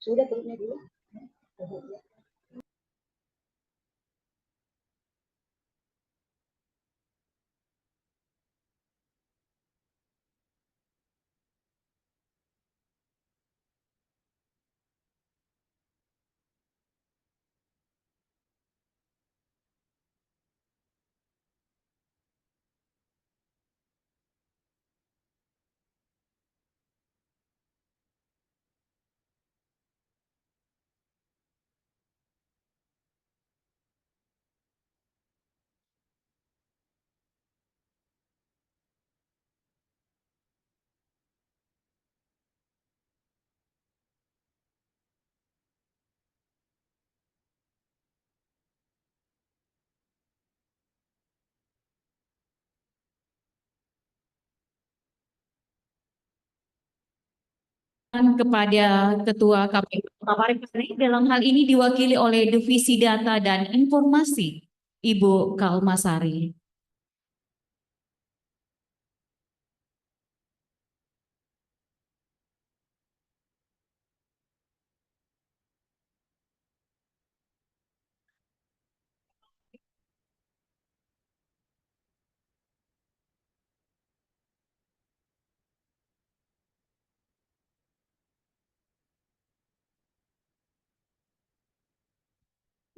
Sudah perutnya dulu. Kepada Ketua KPU Kota Parepare dalam hal ini diwakili oleh Divisi Data dan Informasi, Ibu Kalmasari.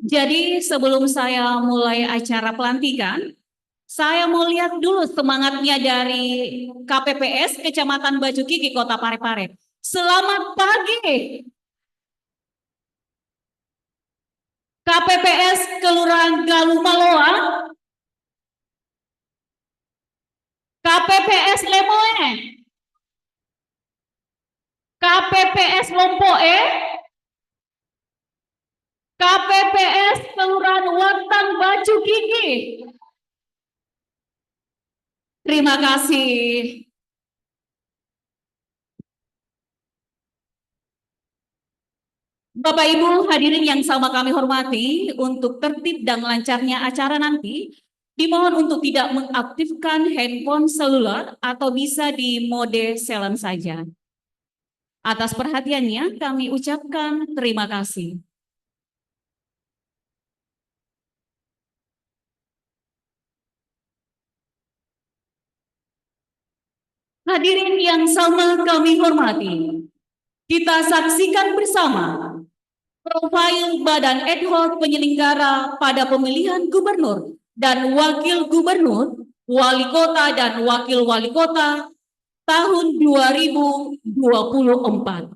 Jadi sebelum saya mulai acara pelantikan, saya mau lihat dulu semangatnya dari KPPS Kecamatan Baju Kiki Kota Parepare. Selamat pagi. KPPS Kelurahan Galumaloa, KPPS Lemoe, KPPS Lompoe, KPPS Kelurahan Watan Baju Kiki. Terima kasih. Bapak Ibu hadirin yang sama kami hormati, untuk tertib dan lancarnya acara nanti, dimohon untuk tidak mengaktifkan handphone seluler atau bisa di mode silent saja. Atas perhatiannya kami ucapkan terima kasih. Hadirin yang sama kami hormati, kita saksikan bersama profil Badan Ad Hoc Penyelenggara pada pemilihan gubernur dan wakil gubernur, wali kota dan wakil wali kota tahun 2024.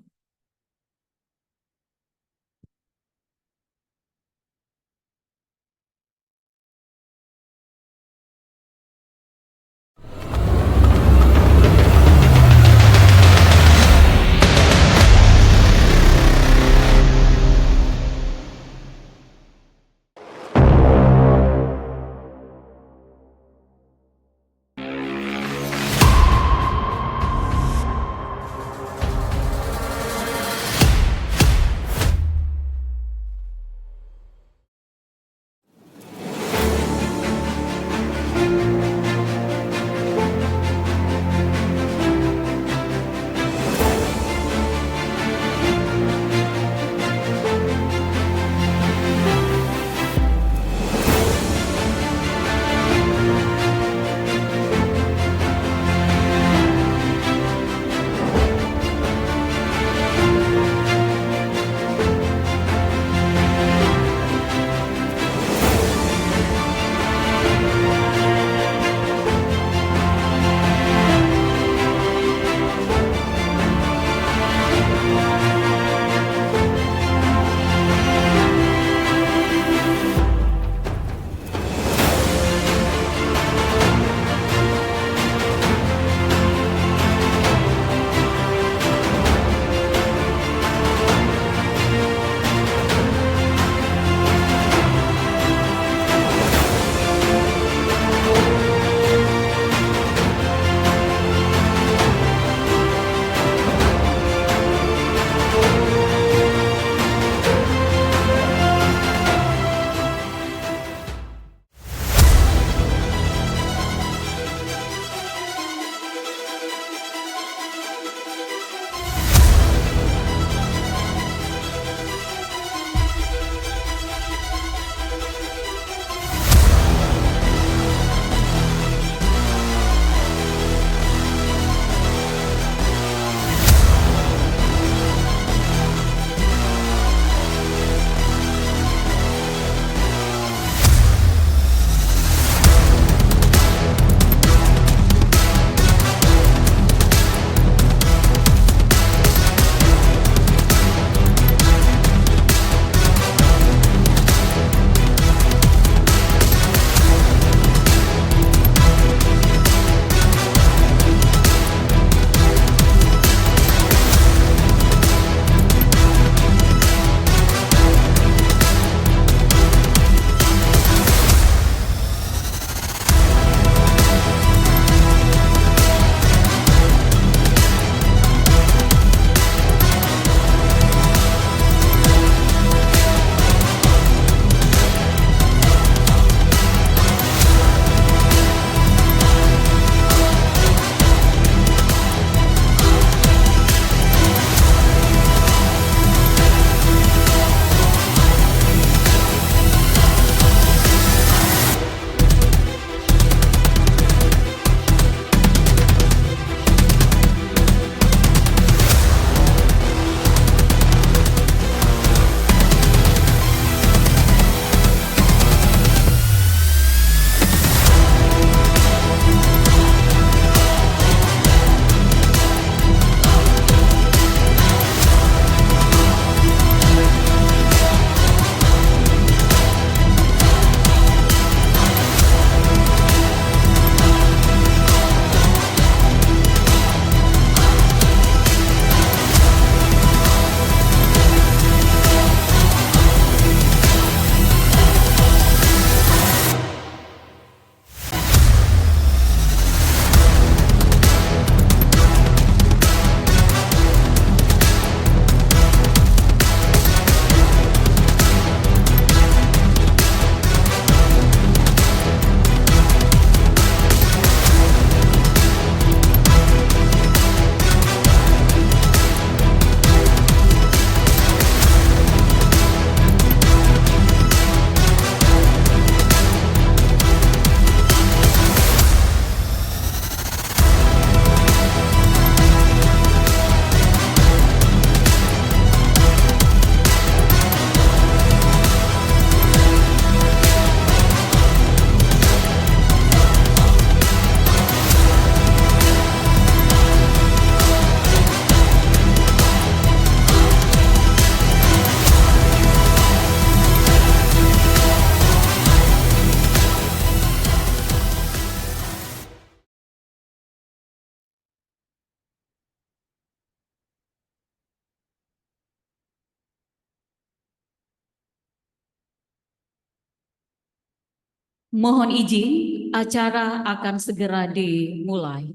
Mohon izin, acara akan segera dimulai.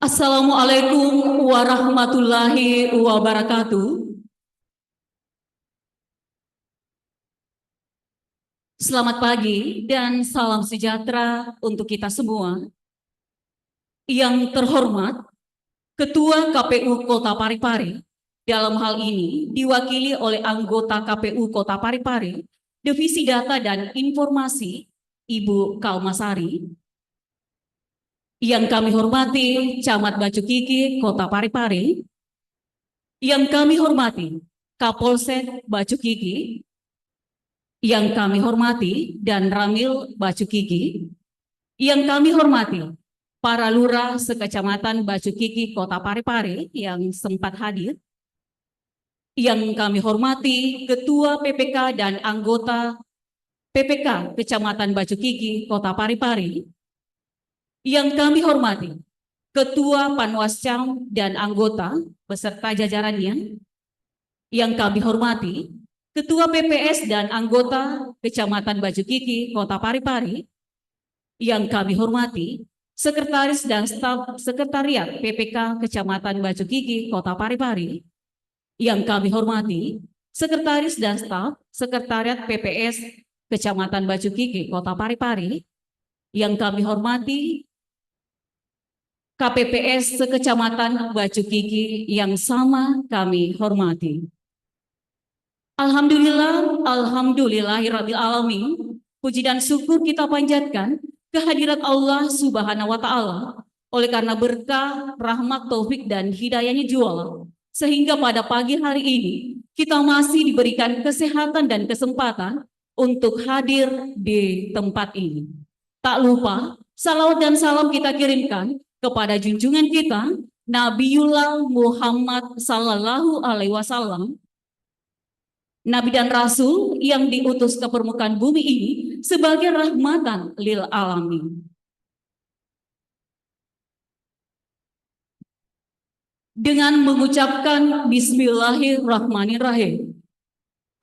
Assalamualaikum warahmatullahi wabarakatuh. Selamat pagi dan salam sejahtera untuk kita semua. Yang terhormat, Ketua KPU Kota Parepare, dalam hal ini diwakili oleh anggota KPU Kota Parepare, Divisi Data dan Informasi, Ibu Kalmasari. Yang kami hormati Camat Bacukiki Kota Parepare. Yang kami hormati Kapolsek Bacukiki. Yang kami hormati dan Ramil Bacukiki. Yang kami hormati para lurah sekecamatan Bacukiki Kota Parepare yang sempat hadir. Yang kami hormati Ketua PPK dan anggota PPK Kecamatan Bacukiki Kota Parepare. Yang kami hormati Ketua Panwascam dan anggota beserta jajarannya. Yang kami hormati Ketua PPS dan anggota Kecamatan Bacukiki Kota Parepare. Yang kami hormati Sekretaris dan Staf Sekretariat PPK Kecamatan Bacukiki Kota Parepare. Yang kami hormati Sekretaris dan Staf Sekretariat PPS Kecamatan Bacukiki Kota Parepare. Yang kami hormati KPPS Sekecamatan Bacukiki yang sama kami hormati. Alhamdulillahirabbil alamin. Puji dan syukur kita panjatkan kehadirat Allah Subhanahu wa taala oleh karena berkah, rahmat, taufik dan hidayahnya jua, sehingga pada pagi hari ini kita masih diberikan kesehatan dan kesempatan untuk hadir di tempat ini. Tak lupa salawat dan salam kita kirimkan kepada junjungan kita Nabiullah Muhammad Sallallahu Alaihi Wasallam, Nabi dan Rasul yang diutus ke permukaan bumi ini sebagai rahmatan lil alamin. Dengan mengucapkan Bismillahirrahmanirrahim,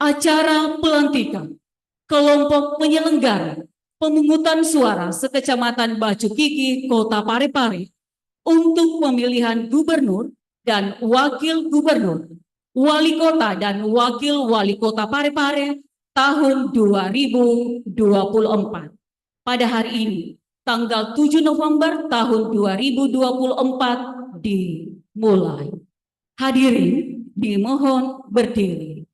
acara pelantikan kelompok penyelenggara pemungutan suara sekecamatan Bacukiki Kota Parepare untuk pemilihan gubernur dan wakil gubernur, wali kota dan wakil wali kota Parepare tahun 2024. Pada hari ini, tanggal 7 November tahun 2024 dimulai. Hadirin dimohon berdiri.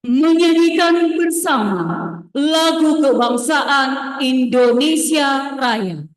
Menyanyikan bersama lagu kebangsaan Indonesia Raya.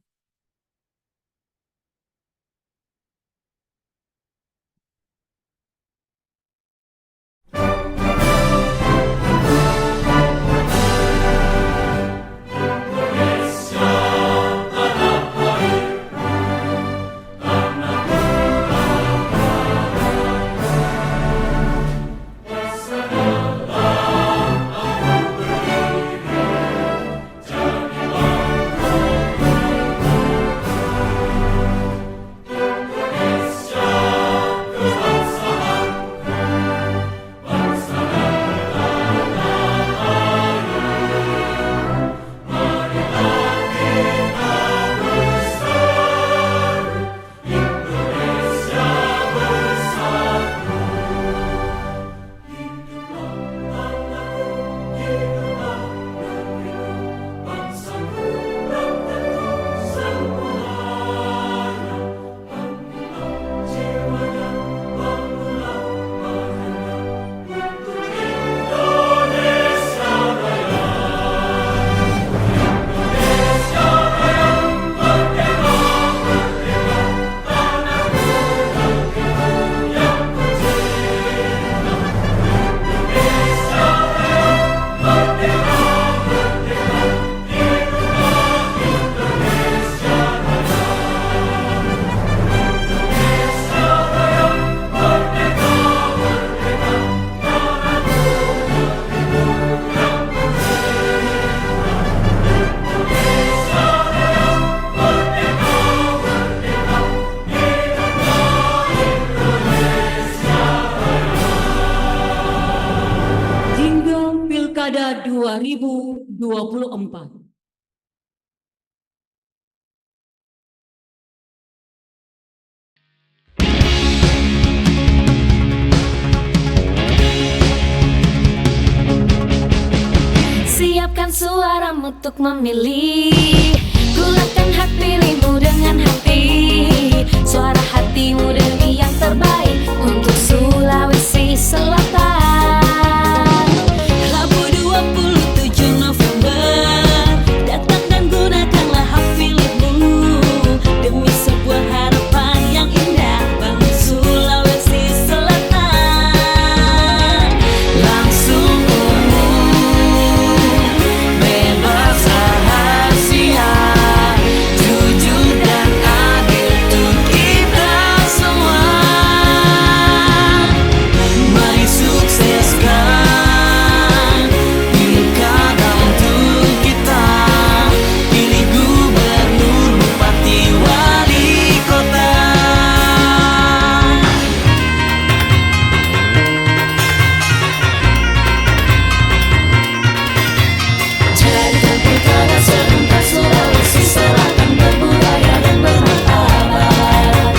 2024. Siapkan suaramu untuk memilih, gunakan hak pilihmu dengan hati. Suara hatimu demi yang terbaik untuk Sulawesi Selatan. Rabu 27 November, datang dan gunakanlah hak pilihmu demi sebuah harapan yang indah bagi Sulawesi Selatan. Langsung bebas rahasia, jujur dan adil untuk kita semua. Mari sukseskan pilkada untuk kita, pilih gubernur, bupati, wali kota. Jadikan pilkada serentak Sulawesi Selatan berbudaya dan bermartabat.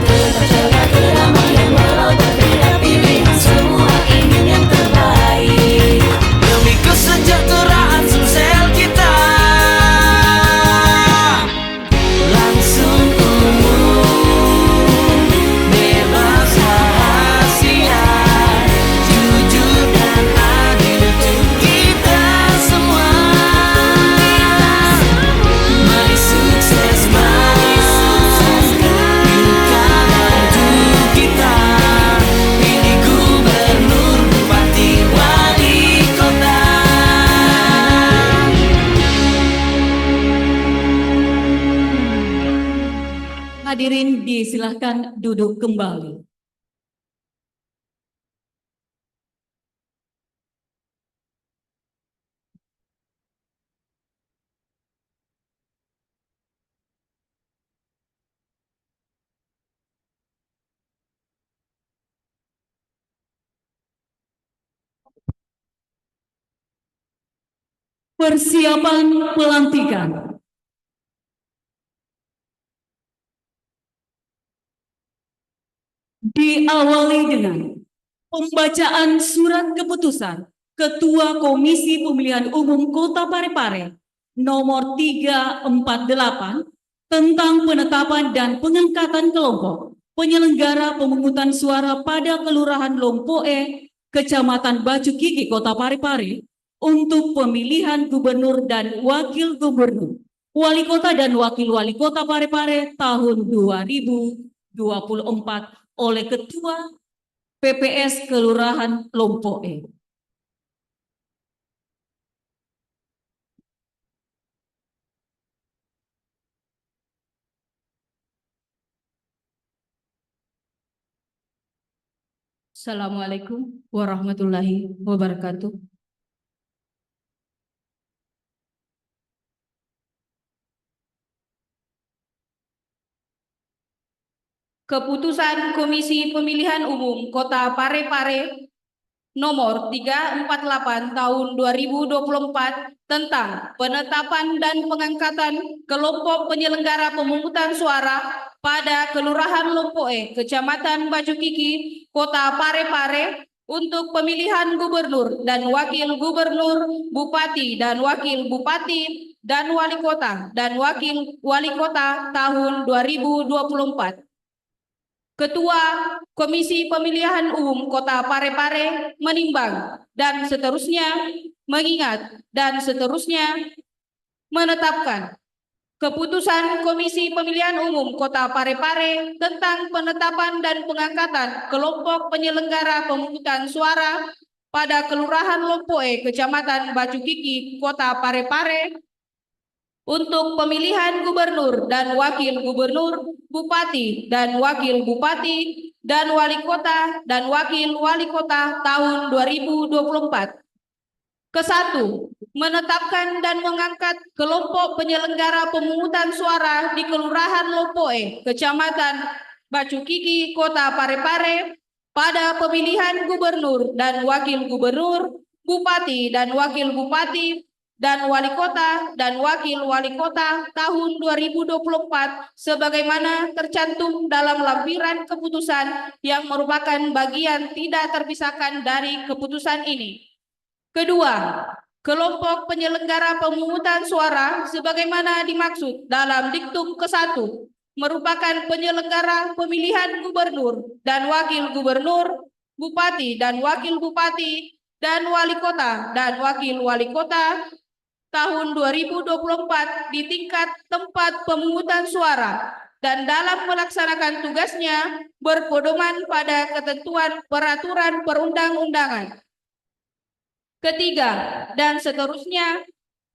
Tetap jaga kedamaian walau berbeda pilihan, semua ingin yang terbaik demi kesejahteraan sosial kita. Langsung umum, bebas rahasia, jujur dan adil untuk kita semua. Mari sukseskan pilkada untuk kita, pilih gubernur, bupati, wali kota. Hadirin disilahkan duduk kembali. Persiapan pelantikan. Diawali dengan pembacaan surat keputusan Ketua Komisi Pemilihan Umum Kota Parepare nomor 348 tentang penetapan dan pengangkatan kelompok penyelenggara pemungutan suara pada Kelurahan Lompoe, Kecamatan Batu Gigi, Kota Parepare untuk pemilihan gubernur dan wakil gubernur, wali kota dan wakil wali kota Parepare tahun 2024 oleh Ketua PPS Kelurahan Lompoe. Assalamualaikum warahmatullahi wabarakatuh. Keputusan Komisi Pemilihan Umum Kota Parepare nomor 348 tahun 2024 tentang penetapan dan pengangkatan kelompok penyelenggara pemungutan suara pada Kelurahan Lompoe, Kecamatan Batu Gigi, Kota Parepare untuk pemilihan gubernur dan wakil gubernur, bupati dan wakil bupati, dan wali kota dan wakil wali kota tahun 2024. Ketua Komisi Pemilihan Umum Kota Parepare menimbang dan seterusnya mengingat dan seterusnya menetapkan keputusan Komisi Pemilihan Umum Kota Parepare tentang penetapan dan pengangkatan kelompok penyelenggara pemungutan suara pada Kelurahan Lompoe, Kecamatan Batu Gigi, Kota Parepare untuk pemilihan gubernur dan wakil gubernur, bupati dan wakil bupati, dan wali kota dan wakil wali kota tahun 2024. Kesatu, menetapkan dan mengangkat kelompok penyelenggara pemungutan suara di Kelurahan Lompoe, Kecamatan Batu Gigi, Kota Parepare pada pemilihan gubernur dan wakil gubernur, Bupati dan Wakil Bupati dan Wali Kota dan Wakil Wali Kota tahun 2024 sebagaimana tercantum dalam lampiran keputusan yang merupakan bagian tidak terpisahkan dari keputusan ini. Kedua, kelompok penyelenggara pemungutan suara sebagaimana dimaksud dalam diktum ke-1 merupakan penyelenggara pemilihan gubernur dan wakil gubernur, bupati dan wakil bupati, dan wali kota dan wakil wali kota tahun 2024 di tingkat tempat pemungutan suara dan dalam melaksanakan tugasnya berpedoman pada ketentuan peraturan perundang-undangan. Ketiga, dan seterusnya.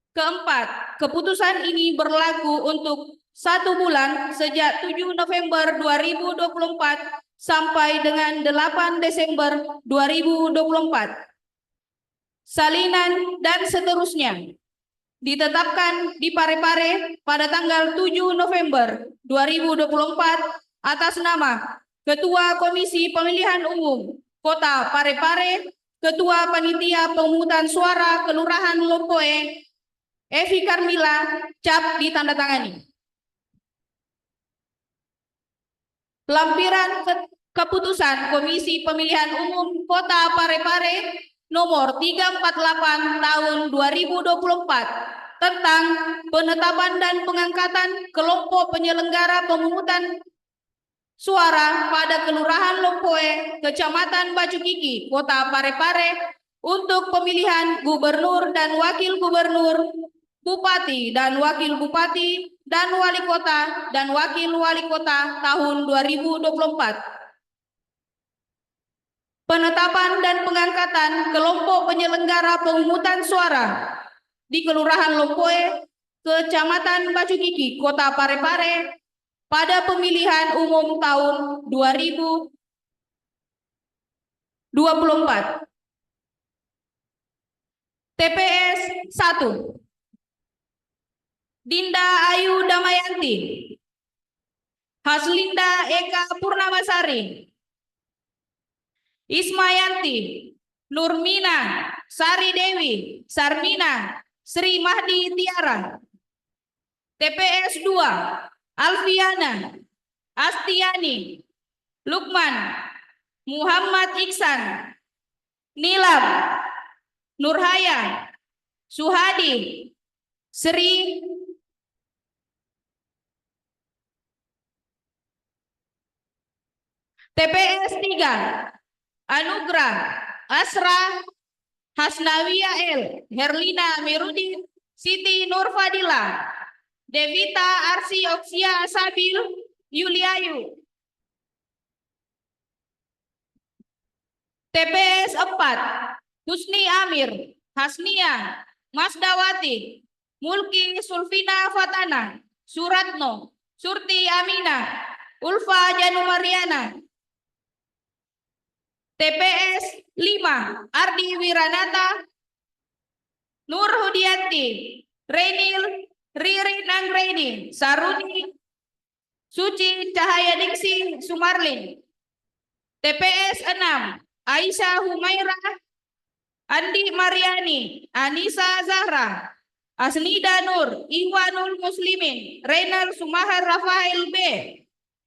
Keempat, keputusan ini berlaku untuk 1 bulan sejak 7 November 2024 sampai dengan 8 Desember 2024. Salinan dan seterusnya. Ditetapkan di Parepare pada tanggal 7 November 2024 atas nama Ketua Komisi Pemilihan Umum Kota Parepare, Ketua Panitia Pemungutan Suara Kelurahan Lompoe, Evi Karmila, cap ditandatangani. Lampiran keputusan Komisi Pemilihan Umum Kota Parepare nomor 348 tahun 2024 tentang penetapan dan pengangkatan kelompok penyelenggara pemungutan suara pada Kelurahan Lompoe, Kecamatan Bacukiki, Kota Parepare untuk pemilihan gubernur dan wakil gubernur, bupati dan wakil bupati, dan wali kota dan wakil wali kota tahun 2024. Penetapan dan pengangkatan kelompok penyelenggara pemungutan suara di Kelurahan Lompoe, Kecamatan Bacukiki, Kota Parepare pada pemilihan umum tahun 2024. TPS 1. Dinda Ayu Damayanti, Haslinda Eka Purnamasari, Ismayanti, Nurmina, Sari Dewi, Sarmina, Sri Mahdi Tiara. TPS 2, Alfiana, Astiani, Lukman, Muhammad Iksan, Nilam, Nurhaya, Suhadi, Sri TPS 3, Anugrah, Asra, Hasnawiyah L, Herlina Mirudin, Siti Nurfadila, Devita Arsi Oksia Sabil, Yuliayu. TPS 4, Husni Amir, Hasnia, Masdawati, Mulki Sulfina Fatana, Suratno, Surti Amina, Ulfa Janumariana. TPS 5, Ardi Wiranata, Nur Hudianti, Renil, Ririn Anggreni, Saruni, Suci Cahaya Diksi Sumarlin. TPS 6, Aisyah Humaira, Andi Mariani, Anissa Zahra, Asnida Nur, Iwanul Muslimin, Renal Sumahar Rafael B,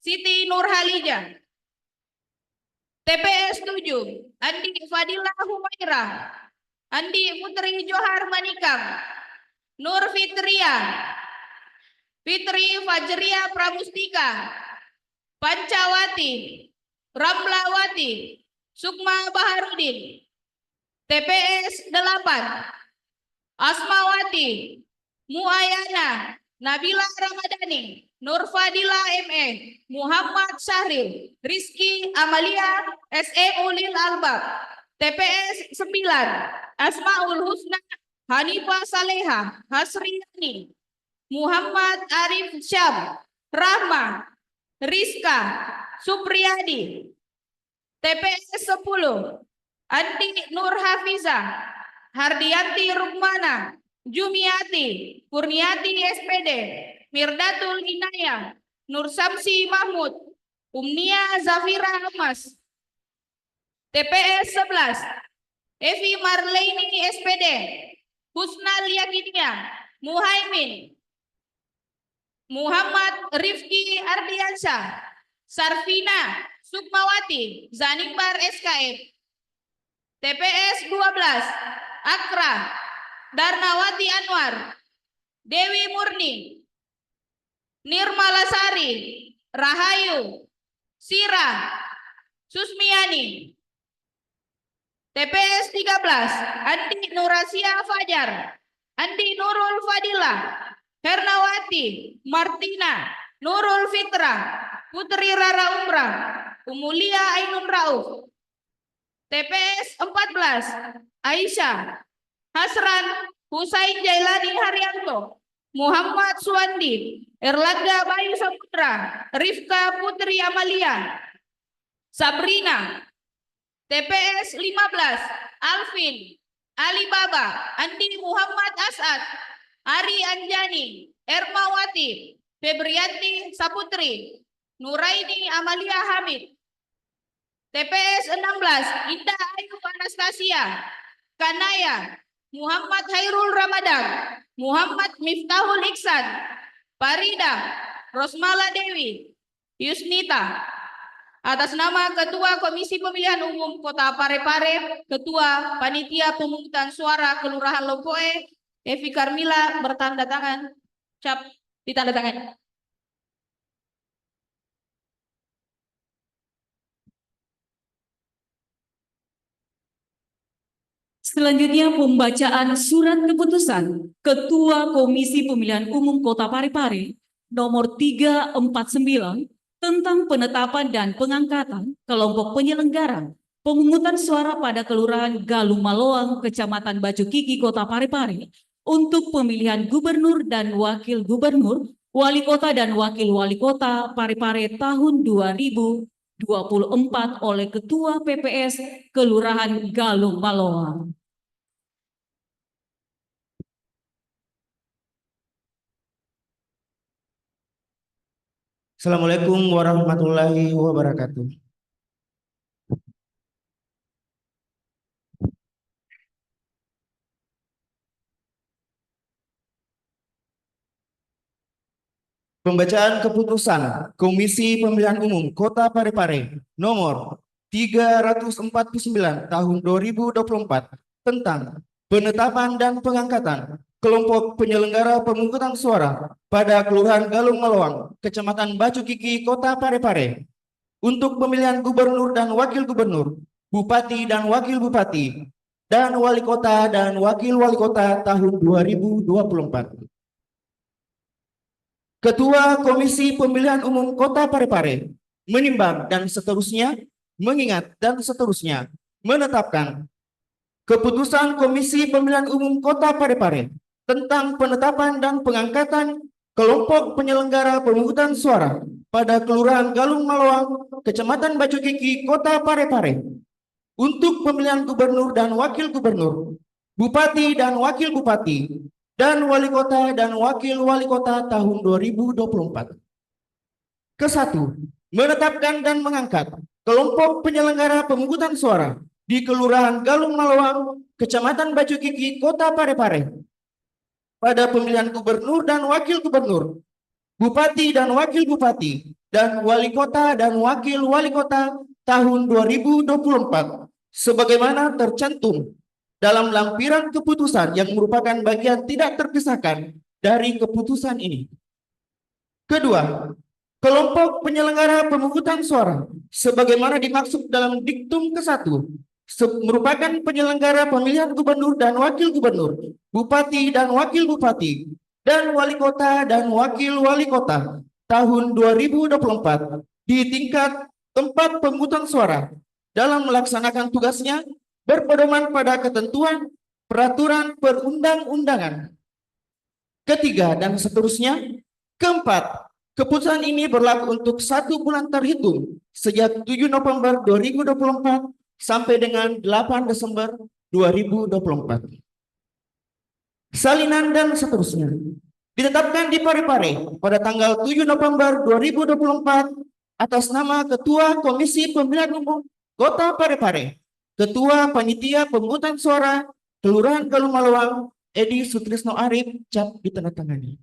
Siti Nurhalija. TPS 7, Andi Fadila Humaira, Andi Putri Johar Manikam, Nur Fitria, Fitri Fajria Pramustika, Pancawati, Ramlawati, Sukma Baharudin. TPS 8, Asmawati, Muayana, Nabila Ramadhani, Nurfadila ME, Muhammad Syahril, Rizky Amalia, SE Ulil Albab. TPS 9, Asmaul Husna, Hanifah Saleha, Hasriani, Muhammad Arif Syam, Rahma, Rizka, Supriyadi. TPS 10, Andi Nur Hafiza, Hardianti Rukmana, Jumiati, Kurniati SPD, Mirdatul Inayah, Nur Samsi Mahmud, Umnia Zafira Emas. TPS 11, Evi Marleni SPD, Husnal Yakinia, Muhaimin, Muhammad Rifki Ardiansyah, Sarfina Sukmawati, Zanimbar SKF, TPS 12, Akra, Darnawati Anwar, Dewi Murni, Nirmalasari, Rahayu, Sira, Susmiani, TPS 13, Andi Nurasia Fajar, Andi Nurul Fadila, Hernawati, Martina, Nurul Fitra, Putri Rara Umrah, Umulia Ainun Rauf, TPS 14, Aisyah, Hasran, Husain Jailani Haryanto, Muhammad Suwandi, Erlangga Bayu Saputra, Rifka Putri Amalia, Sabrina, TPS 15, Alvin, Alibaba, Andi Muhammad Asad, Ari Anjani, Ermawati, Febrianti Saputri, Nuraini Amalia Hamid, TPS 16, Indah Ayu Anastasia, Kanaya, Muhammad Hairul Ramadan, Muhammad Miftahul Iksan, Farida, Rosmala Dewi, Yusnita. Atas nama Ketua Komisi Pemilihan Umum Kota Parepare, Ketua Panitia Pemungutan Suara Kelurahan Lompoe, Evi Karmila bertanda tangan. Cap ditanda tangan. Selanjutnya pembacaan surat keputusan Ketua Komisi Pemilihan Umum Kota Parepare nomor 349 tentang penetapan dan pengangkatan kelompok penyelenggara pemungutan suara pada Kelurahan Galung Maloang, Kecamatan Batu Kiki, Kota Parepare untuk pemilihan gubernur dan wakil gubernur, wali kota dan wakil wali kota Parepare tahun 2024 oleh Ketua PPS Kelurahan Galung Maloang. Assalamualaikum warahmatullahi wabarakatuh. Pembacaan keputusan Komisi Pemilihan Umum Kota Parepare nomor 349 tahun 2024 tentang penetapan dan pengangkatan kelompok penyelenggara pemungutan suara pada Kelurahan Galung Maloang, Kecamatan Batu Kiki, Kota Parepare untuk pemilihan gubernur dan wakil gubernur, bupati dan wakil bupati, dan wali kota dan wakil wali kota tahun 2024. Ketua Komisi Pemilihan Umum Kota Parepare menimbang dan seterusnya, mengingat dan seterusnya, menetapkan keputusan Komisi Pemilihan Umum Kota Parepare tentang penetapan dan pengangkatan kelompok penyelenggara pemungutan suara pada Kelurahan Galung Maloang, Kecamatan Batu Kiki, Kota Parepare untuk pemilihan gubernur dan wakil gubernur, bupati dan wakil bupati, dan wali kota dan wakil wali kota tahun 2024. Kesatu, menetapkan dan mengangkat kelompok penyelenggara pemungutan suara di Kelurahan Galung Maloang, Kecamatan Batu Kiki, Kota Parepare pada pemilihan gubernur dan wakil gubernur, bupati dan wakil bupati, dan wali kota dan wakil wali kota tahun 2024 sebagaimana tercantum dalam lampiran keputusan yang merupakan bagian tidak terpisahkan dari keputusan ini. Kedua, kelompok penyelenggara pemungutan suara sebagaimana dimaksud dalam diktum ke-1 merupakan penyelenggara pemilihan gubernur dan wakil gubernur, bupati dan wakil bupati, dan wali kota dan wakil wali kota tahun 2024 di tingkat tempat pemungutan suara dalam melaksanakan tugasnya berpedoman pada ketentuan peraturan perundang-undangan. Ketiga dan seterusnya. Keempat, keputusan ini berlaku untuk 1 bulan terhitung sejak 7 November 2024 sampai dengan 8 Desember 2024. Salinan dan seterusnya. Ditetapkan di Parepare pada tanggal 7 November 2024 atas nama Ketua Komisi Pemilihan Umum Kota Parepare, Ketua Panitia Pemungutan Suara Kelurahan Galung Malawang Edi Sutrisno Arif cap ditandatangani.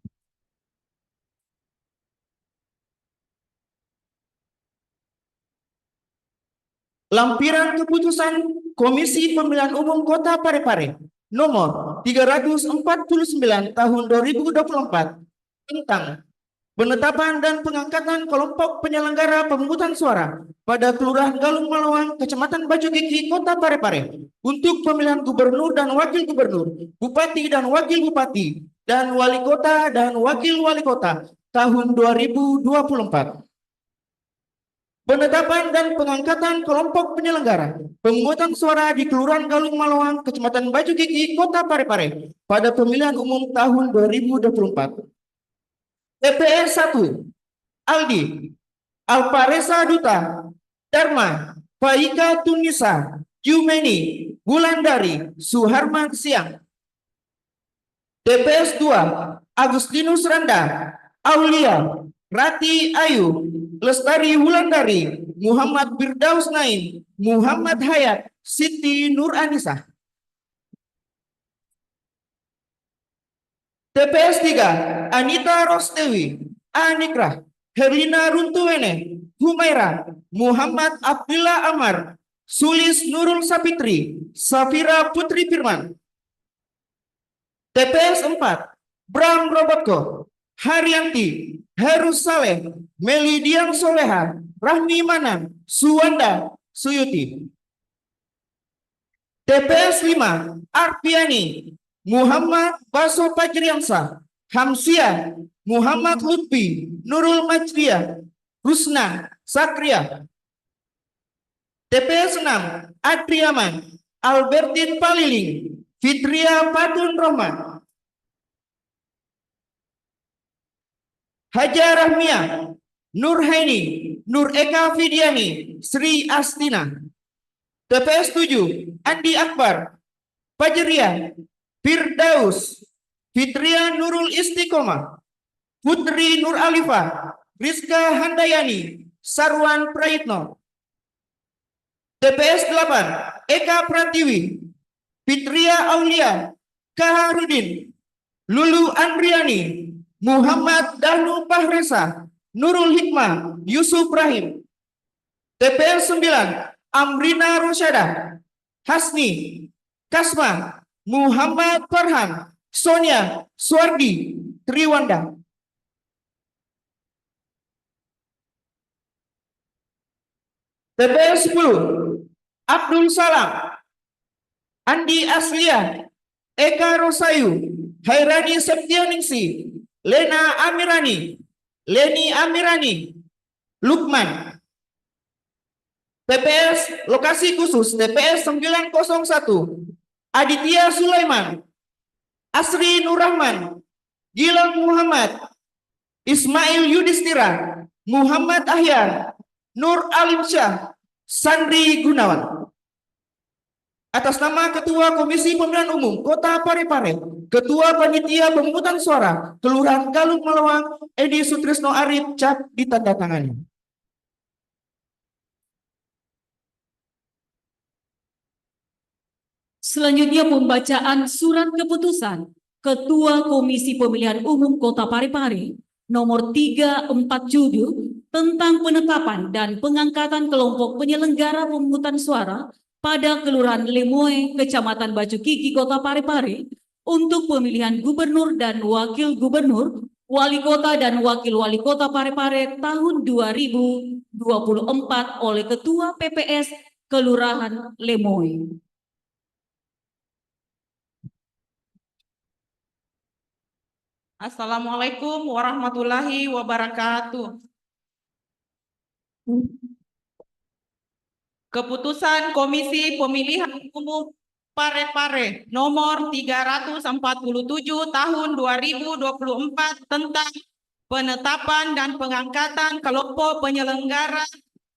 Lampiran keputusan Komisi Pemilihan Umum Kota Parepare nomor 349 tahun 2024 tentang penetapan dan pengangkatan kelompok penyelenggara pemungutan suara pada Kelurahan Galung Malawang, Kecamatan Baju Gigi, Kota Parepare untuk pemilihan gubernur dan wakil gubernur, bupati dan wakil bupati, dan wali kota dan wakil wali kota tahun 2024. Penetapan dan pengangkatan kelompok penyelenggara pemungutan suara di Kelurahan Galung Malawang, Kecamatan Baju Gigi, Kota Parepare pada pemilihan umum tahun 2024. TPS 1 Aldi Alparesa Duta Dharma Faika Tunisa Jumeni Wulandari Suharman Siang. TPS 2 Agustinus Randa Aulia Rati Ayu Lestari Wulandari Muhammad Firdaus Naim Muhammad Hayat Siti Nur Anissa. TPS 3 Anita Rostewi Anikra Herlina Runtuwene Humaira Muhammad Abdullah Amar Sulis Nurul Sapitri Safira Putri Firman. TPS 4 Bram Robotko Haryanti Heru Saleh Melidian Soleha Rahmi Manan Suwanda Suyuti. TPS 5 Arpiani Muhammad Baso Pajriansa Hamsia Muhammad Lutfi Nurul Majdia Rusna Sakria. TPS 6 Adriaman Albertin Paliling Fitria Fatun Rohman. Haja Rahmia Nur Haini Nur Eka Fidiani Sri Astina. TPS 7 Andi Akbar Pajeria Firdaus Fitria Nurul Istiqomah Putri Nur Alifa Rizka Handayani Sarwan Prayitno. TPS 8 Eka Pratiwi Fitria Aulia Kaharudin Lulu Andriani Muhammad Danu Pahresa Nurul Hikmah Yusuf Rahim. TPS 9 Amrina Rosyada Hasni Kasma Muhammad Farhan Sonia Suardi Triwanda. TPS 10 Abdul Salam Andi Aslia Eka Rosayu Hairani Septianingsi Lena Amirani Leni Amirani Lukman. TPS lokasi khusus TPS 901 Aditya Sulaiman Asri Nurrahman Gilang Muhammad Ismail Yudhistira Muhammad Ahyar Nur Alim Syah Sandri Gunawan. Atas nama Ketua Komisi Pemilihan Umum Kota Parepare, Ketua Panitia Pemungutan Suara Kelurahan Galung Malawang Edi Sutrisno Arif cap ditandatangani. Selanjutnya pembacaan surat keputusan Ketua Komisi Pemilihan Umum Kota Parepare nomor 347 tentang penetapan dan pengangkatan kelompok penyelenggara pemungutan suara pada Kelurahan Lemoe, Kecamatan Baju Gigi, Kota Parepare untuk pemilihan gubernur dan wakil gubernur, wali kota dan wakil wali kota Parepare tahun 2024 oleh Ketua PPS Kelurahan Lemoe. Assalamualaikum warahmatullahi wabarakatuh. Keputusan Komisi Pemilihan Umum Parepare nomor 347 tahun 2024 tentang penetapan dan pengangkatan kelompok penyelenggara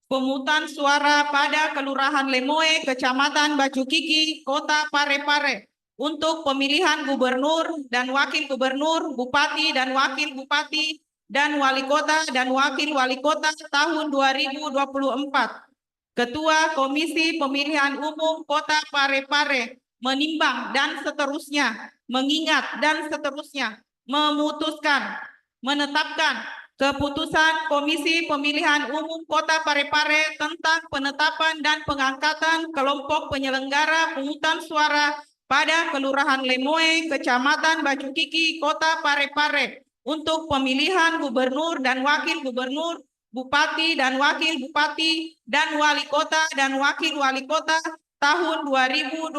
pemungutan suara pada Kelurahan Lemoe, Kecamatan Baju Gigi, Kota Parepare untuk pemilihan gubernur dan wakil gubernur, bupati dan wakil bupati, dan wali kota dan wakil wali kota tahun 2024. Ketua Komisi Pemilihan Umum Kota Parepare menimbang dan seterusnya, mengingat dan seterusnya, memutuskan, menetapkan keputusan Komisi Pemilihan Umum Kota Parepare tentang penetapan dan pengangkatan kelompok penyelenggara pungutan suara pada Kelurahan Lemoe, Kecamatan Bacukiki, Kota Parepare untuk pemilihan gubernur dan wakil gubernur, bupati dan wakil bupati, dan wali kota dan wakil wali kota tahun 2024.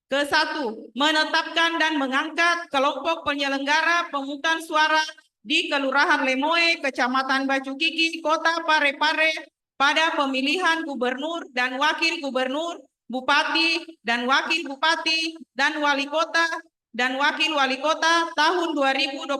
Ke-1, menetapkan dan mengangkat kelompok penyelenggara pemungutan suara di Kelurahan Lemoe, Kecamatan Bacukiki, Kota Parepare pada pemilihan gubernur dan wakil gubernur, bupati dan wakil bupati, dan wali kota dan wakil wali kota tahun 2024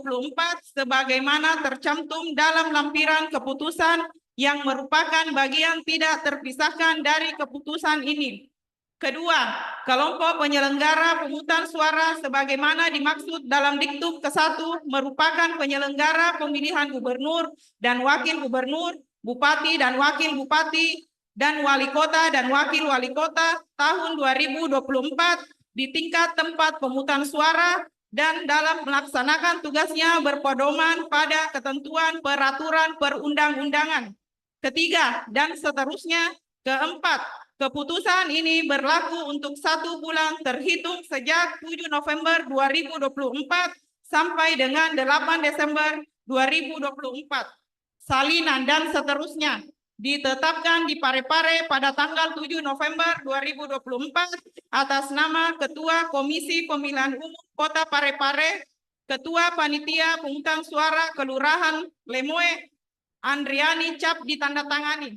sebagaimana tercantum dalam lampiran keputusan yang merupakan bagian tidak terpisahkan dari keputusan ini. Kedua, kelompok penyelenggara pemungutan suara sebagaimana dimaksud dalam diktum ke-1 merupakan penyelenggara pemilihan gubernur dan wakil gubernur, bupati dan wakil bupati, dan wali kota dan wakil wali kota tahun 2024 di tingkat tempat pemungutan suara dan dalam melaksanakan tugasnya berpedoman pada ketentuan peraturan perundang-undangan. Ketiga, dan seterusnya. Keempat, keputusan ini berlaku untuk 1 bulan terhitung sejak 7 November 2024 sampai dengan 8 Desember 2024. Salinan dan seterusnya ditetapkan di Parepare pada tanggal 7 November 2024 atas nama Ketua Komisi Pemilihan Umum Kota Parepare, Ketua Panitia Pemungutan Suara Kelurahan Lemoe, Andriani Cap ditandatangani.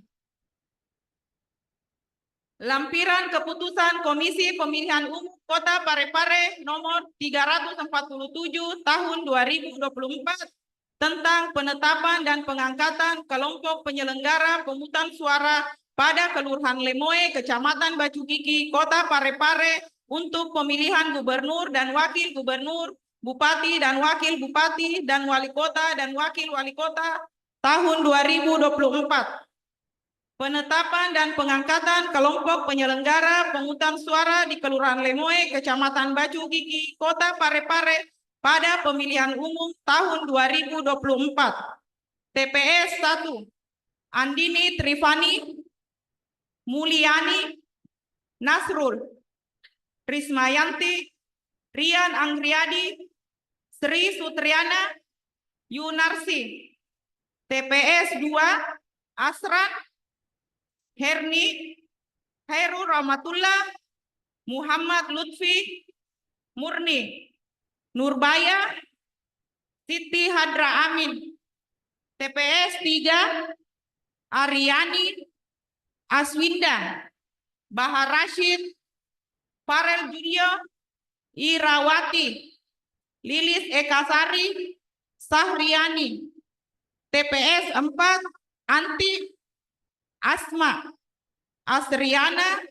Lampiran Keputusan Komisi Pemilihan Umum Kota Parepare nomor 347 tahun 2024 tentang penetapan dan pengangkatan kelompok penyelenggara pemungutan suara pada Kelurahan Lemoe, Kecamatan Bacukiki, Kota Parepare untuk pemilihan gubernur dan wakil gubernur, bupati dan wakil bupati, dan wali kota dan wakil wali kota tahun 2024. Penetapan dan pengangkatan kelompok penyelenggara pemungutan suara di Kelurahan Lemoe, Kecamatan Bacukiki, Kota Parepare pada pemilihan umum tahun 2024. TPS 1. Andini Trifani, Mulyani, Nasrul, Rismayanti, Rian Anggriadi, Sri Sutriana, Yunarsi. TPS 2. Asran, Herni, Heru Rahmatullah, Muhammad Lutfi, Murni, Nurbaya, Siti Hadra Amin. TPS 3, Aryani, Aswinda, Bahar Rashid, Farel Julio, Irawati, Lilis Ekasari, Sahriani. TPS 4, Anti, Asma, Asriana,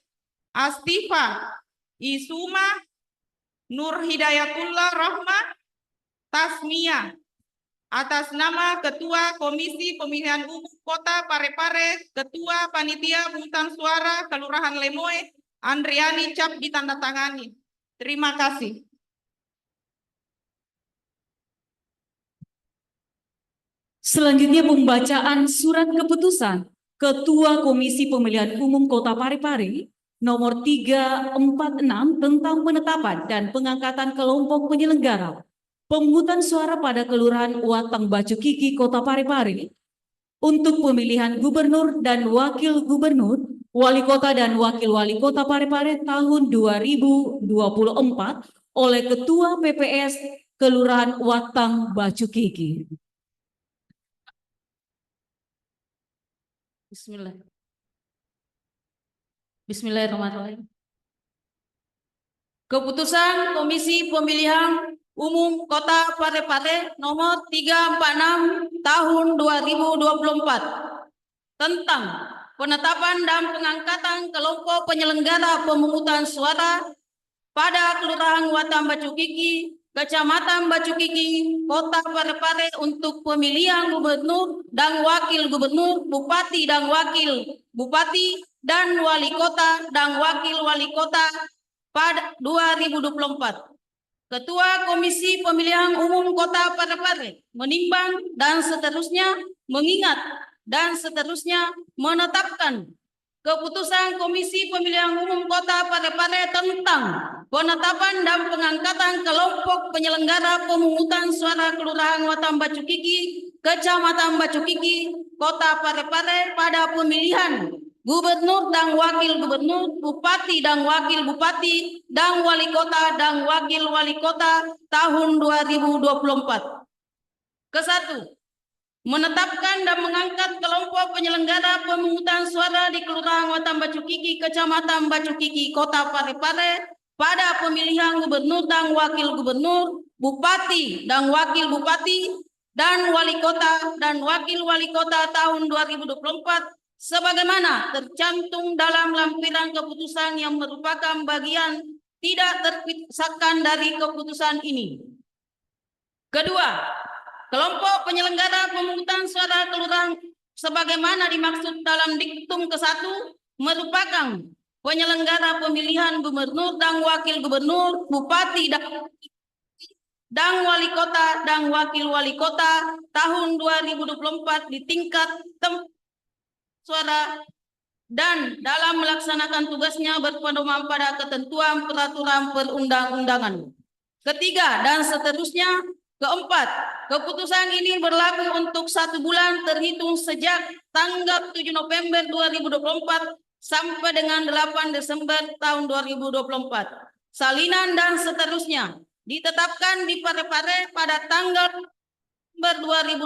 Astifa, Isuma, Nur Hidayatullah Rahma, Tasmia. Atas nama Ketua Komisi Pemilihan Umum Kota Parepare, Ketua Panitia Pemungutan Suara Kelurahan Lemoe, Andriani Cap ditandatangani. Terima kasih. Selanjutnya pembacaan surat keputusan Ketua Komisi Pemilihan Umum Kota Parepare nomor 346 tentang penetapan dan pengangkatan kelompok penyelenggara pemungutan suara pada Kelurahan Watang Bacukiki, Kota Parepare untuk pemilihan gubernur dan wakil gubernur, wali kota dan wakil wali kota Parepare tahun 2024 oleh Ketua PPS Kelurahan Watang Bacukiki. Bismillahirrahmanirrahim. Keputusan Komisi Pemilihan Umum Kota Parepare nomor 346 tahun 2024 tentang penetapan dan pengangkatan kelompok penyelenggara pemungutan suara pada Kelurahan Watang Bacukiki, Kecamatan Bacukiki, Kota Parepare untuk pemilihan gubernur dan wakil gubernur, bupati dan wakil bupati, dan wali kota dan wakil wali kota pada 2024. Ketua Komisi Pemilihan Umum Kota Parepare menimbang dan seterusnya mengingat dan seterusnya menetapkan keputusan Komisi Pemilihan Umum Kota Parepare tentang penetapan dan pengangkatan kelompok penyelenggara pemungutan suara Kelurahan Watan Bacukiki, Kecamatan Bacukiki, Kota Parepare pada pemilihan gubernur dan wakil gubernur, bupati dan wakil bupati, dan wali kota dan wakil wali kota tahun 2024. Kesatu, menetapkan dan mengangkat kelompok penyelenggara pemungutan suara di Kelurahan Watan Bacukiki, Kecamatan Bacukiki, Kota Parepare pada pemilihan gubernur dan wakil gubernur, bupati dan wakil bupati, dan wali kota dan wakil wali kota tahun 2024 sebagaimana tercantum dalam lampiran keputusan yang merupakan bagian tidak terpisahkan dari keputusan ini. Kedua, kelompok penyelenggara pemungutan suara kelurahan sebagaimana dimaksud dalam diktum ke-1 merupakan penyelenggara pemilihan gubernur dan wakil gubernur, bupati dan wali kota dan wakil wali kota tahun 2024 di tingkat suara dan dalam melaksanakan tugasnya berpedoman pada ketentuan peraturan perundang-undangan. Ketiga dan seterusnya. Keempat, keputusan ini berlaku untuk 1 bulan terhitung sejak tanggal 7 November 2024 sampai dengan 8 Desember tahun 2024. Salinan dan seterusnya ditetapkan di Parepare pada tanggal November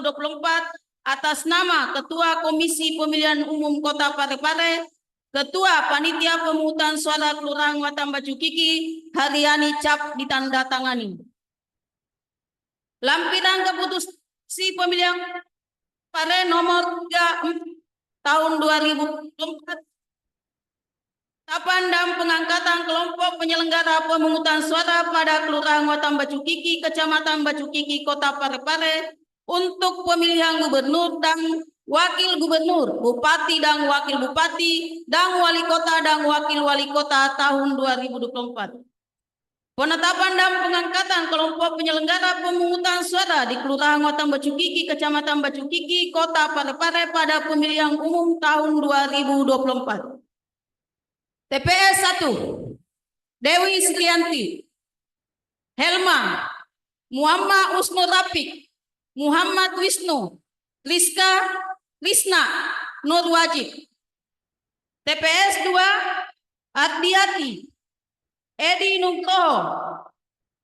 2024 atas nama Ketua Komisi Pemilihan Umum Kota Parepare, Ketua Panitia Pemungutan Suara Kelurahan Watan Bacukiki, Haryani Cap ditandatangani. Lampiran Keputusan Pemilihan Pare nomor 3 tahun 2024 penetapan dan pengangkatan kelompok penyelenggara pemungutan suara pada Kelurahan Watan Bacukiki, Kecamatan Bacukiki, Kota Parepare untuk pemilihan gubernur dan wakil gubernur, bupati dan wakil bupati, dan wali kota dan wakil wali kota tahun 2024. Penetapan dan pengangkatan kelompok penyelenggara pemungutan suara di Kelurahan Watan Bacukiki, Kecamatan Bacukiki, Kota Parepare pada pemilihan umum tahun 2024. TPS 1, Dewi Srianti, Helma, Muhammad Usnur Rafiq, Muhammad Wisnu, Krisna, Nur Wajib. TPS 2, Ardiati, Edi Nugroho,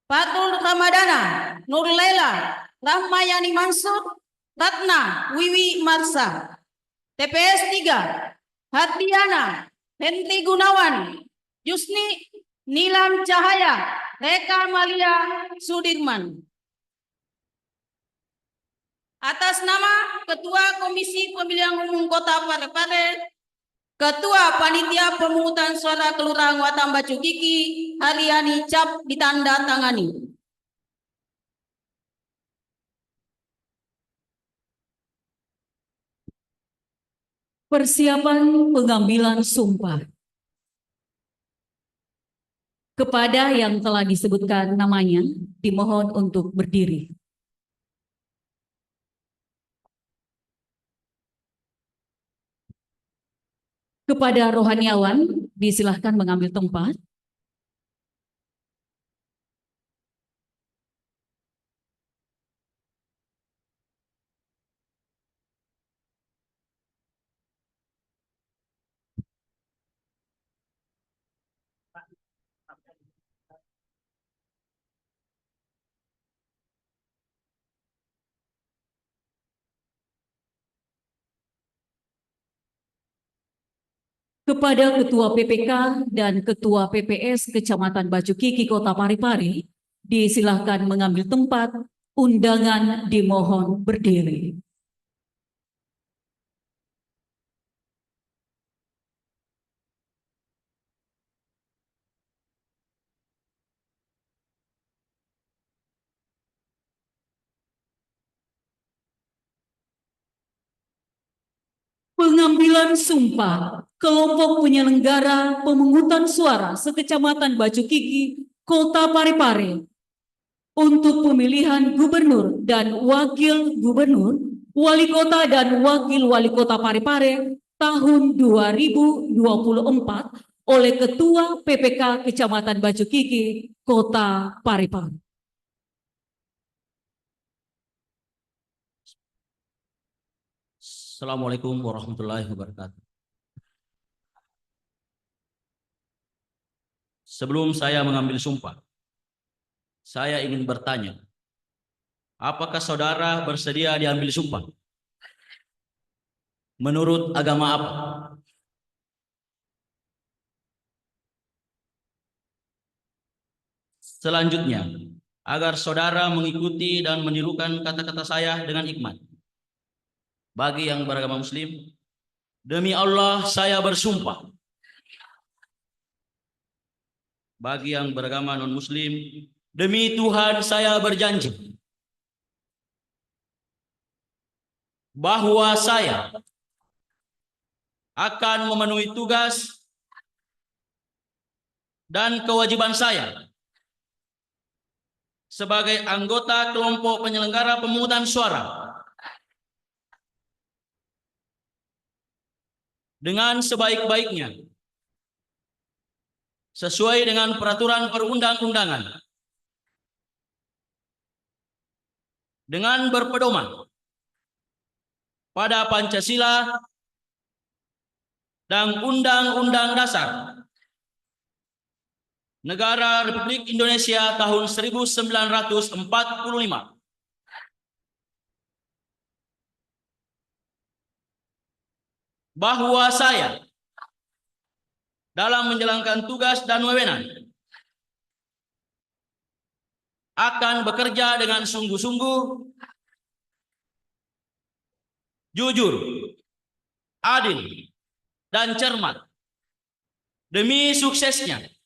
Fatul Ramadana, Nur Laila, Rahmayani Mansur, Ratna Wiwi Marsa. TPS 3, Hardiana, Henti Gunawan, Yusni Nilam Cahaya, Reka Malia Sudirman. Atas nama Ketua Komisi Pemilihan Umum Kota Parepare, Ketua Panitia Pemungutan Suara Kelurahan Watan Bacukiki, Haryani Cap ditandatangani. Persiapan pengambilan sumpah. Kepada yang telah disebutkan namanya, dimohon untuk berdiri. Kepada rohaniawan, disilahkan mengambil tempat. Kepada Ketua PPK dan Ketua PPS Kecamatan Bacukiki, Kota Parepare, disilahkan mengambil tempat. Undangan dimohon berdiri. Pengambilan sumpah kelompok penyelenggara pemungutan suara sekecamatan Batu Gigi, Kota Parepare untuk pemilihan gubernur dan wakil gubernur, wali kota dan wakil wali kota Parepare tahun 2024 oleh Ketua PPK Kecamatan Batu Gigi, Kota Parepare. Assalamualaikum warahmatullahi wabarakatuh. Sebelum saya mengambil sumpah, saya ingin bertanya, apakah saudara bersedia diambil sumpah? Menurut agama apa? Selanjutnya, agar saudara mengikuti dan menirukan kata-kata saya dengan hikmat. Bagi yang beragama Muslim, demi Allah saya bersumpah. Bagi yang beragama non-Muslim, demi Tuhan saya berjanji bahwa saya akan memenuhi tugas dan kewajiban saya sebagai anggota kelompok penyelenggara pemungutan suara dengan sebaik-baiknya sesuai dengan peraturan perundang-undangan dengan berpedoman pada Pancasila dan Undang-Undang Dasar Negara Republik Indonesia tahun 1945. Bahwa saya dalam menjalankan tugas dan wewenang akan bekerja dengan sungguh-sungguh, jujur, adil, dan cermat demi suksesnya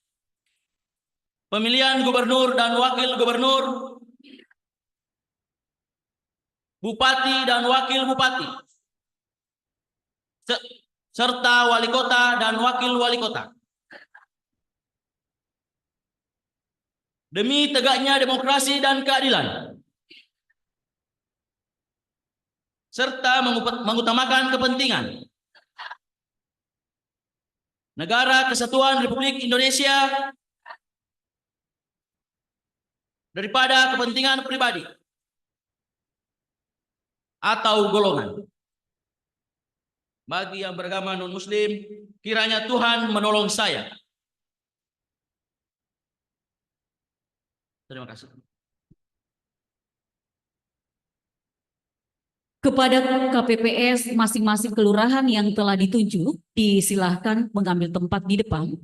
pemilihan gubernur dan wakil gubernur, bupati dan wakil bupati, serta wali kota dan wakil wali kota. Demi tegaknya demokrasi dan keadilan, serta mengutamakan kepentingan Negara Kesatuan Republik Indonesia daripada kepentingan pribadi atau golongan. Bagi yang beragama non-Muslim, kiranya Tuhan menolong saya. Terima kasih. Kepada KPPS masing-masing kelurahan yang telah ditunjuk, disilahkan mengambil tempat di depan.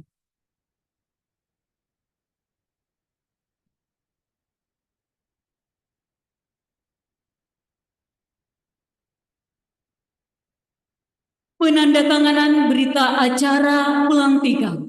Penandatanganan berita acara pelantikan.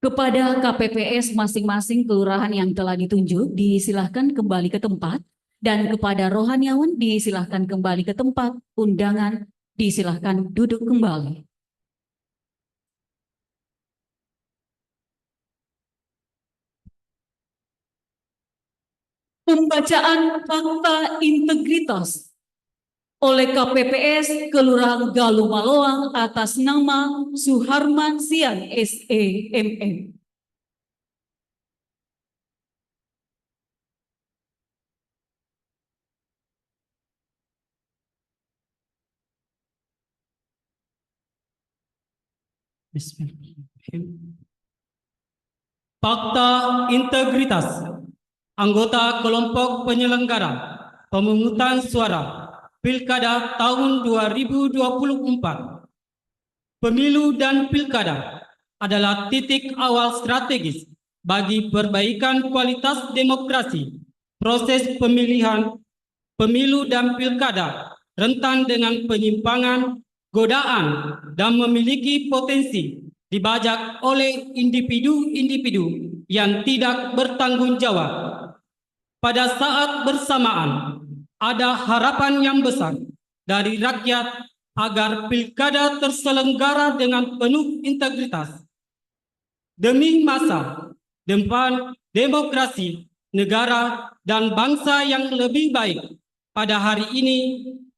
Kepada KPPS masing-masing kelurahan yang telah ditunjuk, disilahkan kembali ke tempat. Dan kepada rohaniawan disilahkan kembali ke tempat. Undangan disilahkan duduk kembali. Pembacaan fakta integritas oleh KPPS Kelurahan Galuh Maloang atas nama Suharman Sian SEMM. Bismillahirrahmanirrahim. Fakta integritas anggota kelompok penyelenggara pemungutan suara Pilkada tahun 2024. Pemilu dan pilkada adalah titik awal strategis bagi perbaikan kualitas demokrasi. Proses pemilihan pemilu dan pilkada rentan dengan penyimpangan, godaan, dan memiliki potensi dibajak oleh individu-individu yang tidak bertanggung jawab. Pada saat bersamaan, ada harapan yang besar dari rakyat agar pilkada terselenggara dengan penuh integritas. Demi masa depan demokrasi, negara, dan bangsa yang lebih baik, pada hari ini,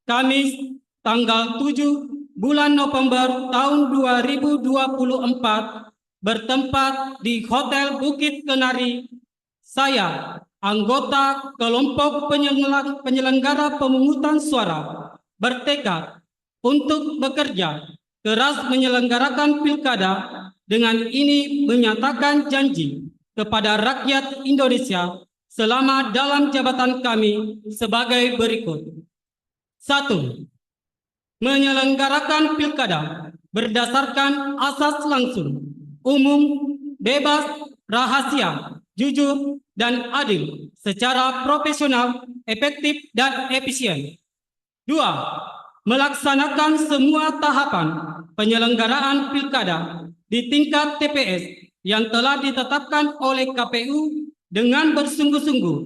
Kamis, tanggal 7 bulan November tahun 2024, bertempat di Hotel Bukit Kenari, saya, anggota kelompok penyelenggara pemungutan suara, bertekad untuk bekerja keras menyelenggarakan pilkada. Dengan ini menyatakan janji kepada rakyat Indonesia selama dalam jabatan kami sebagai berikut. 1. Menyelenggarakan pilkada berdasarkan asas langsung, umum, bebas, rahasia, jujur, dan adil secara profesional, efektif, dan efisien. 2. Melaksanakan semua tahapan penyelenggaraan pilkada di tingkat TPS yang telah ditetapkan oleh KPU dengan bersungguh-sungguh,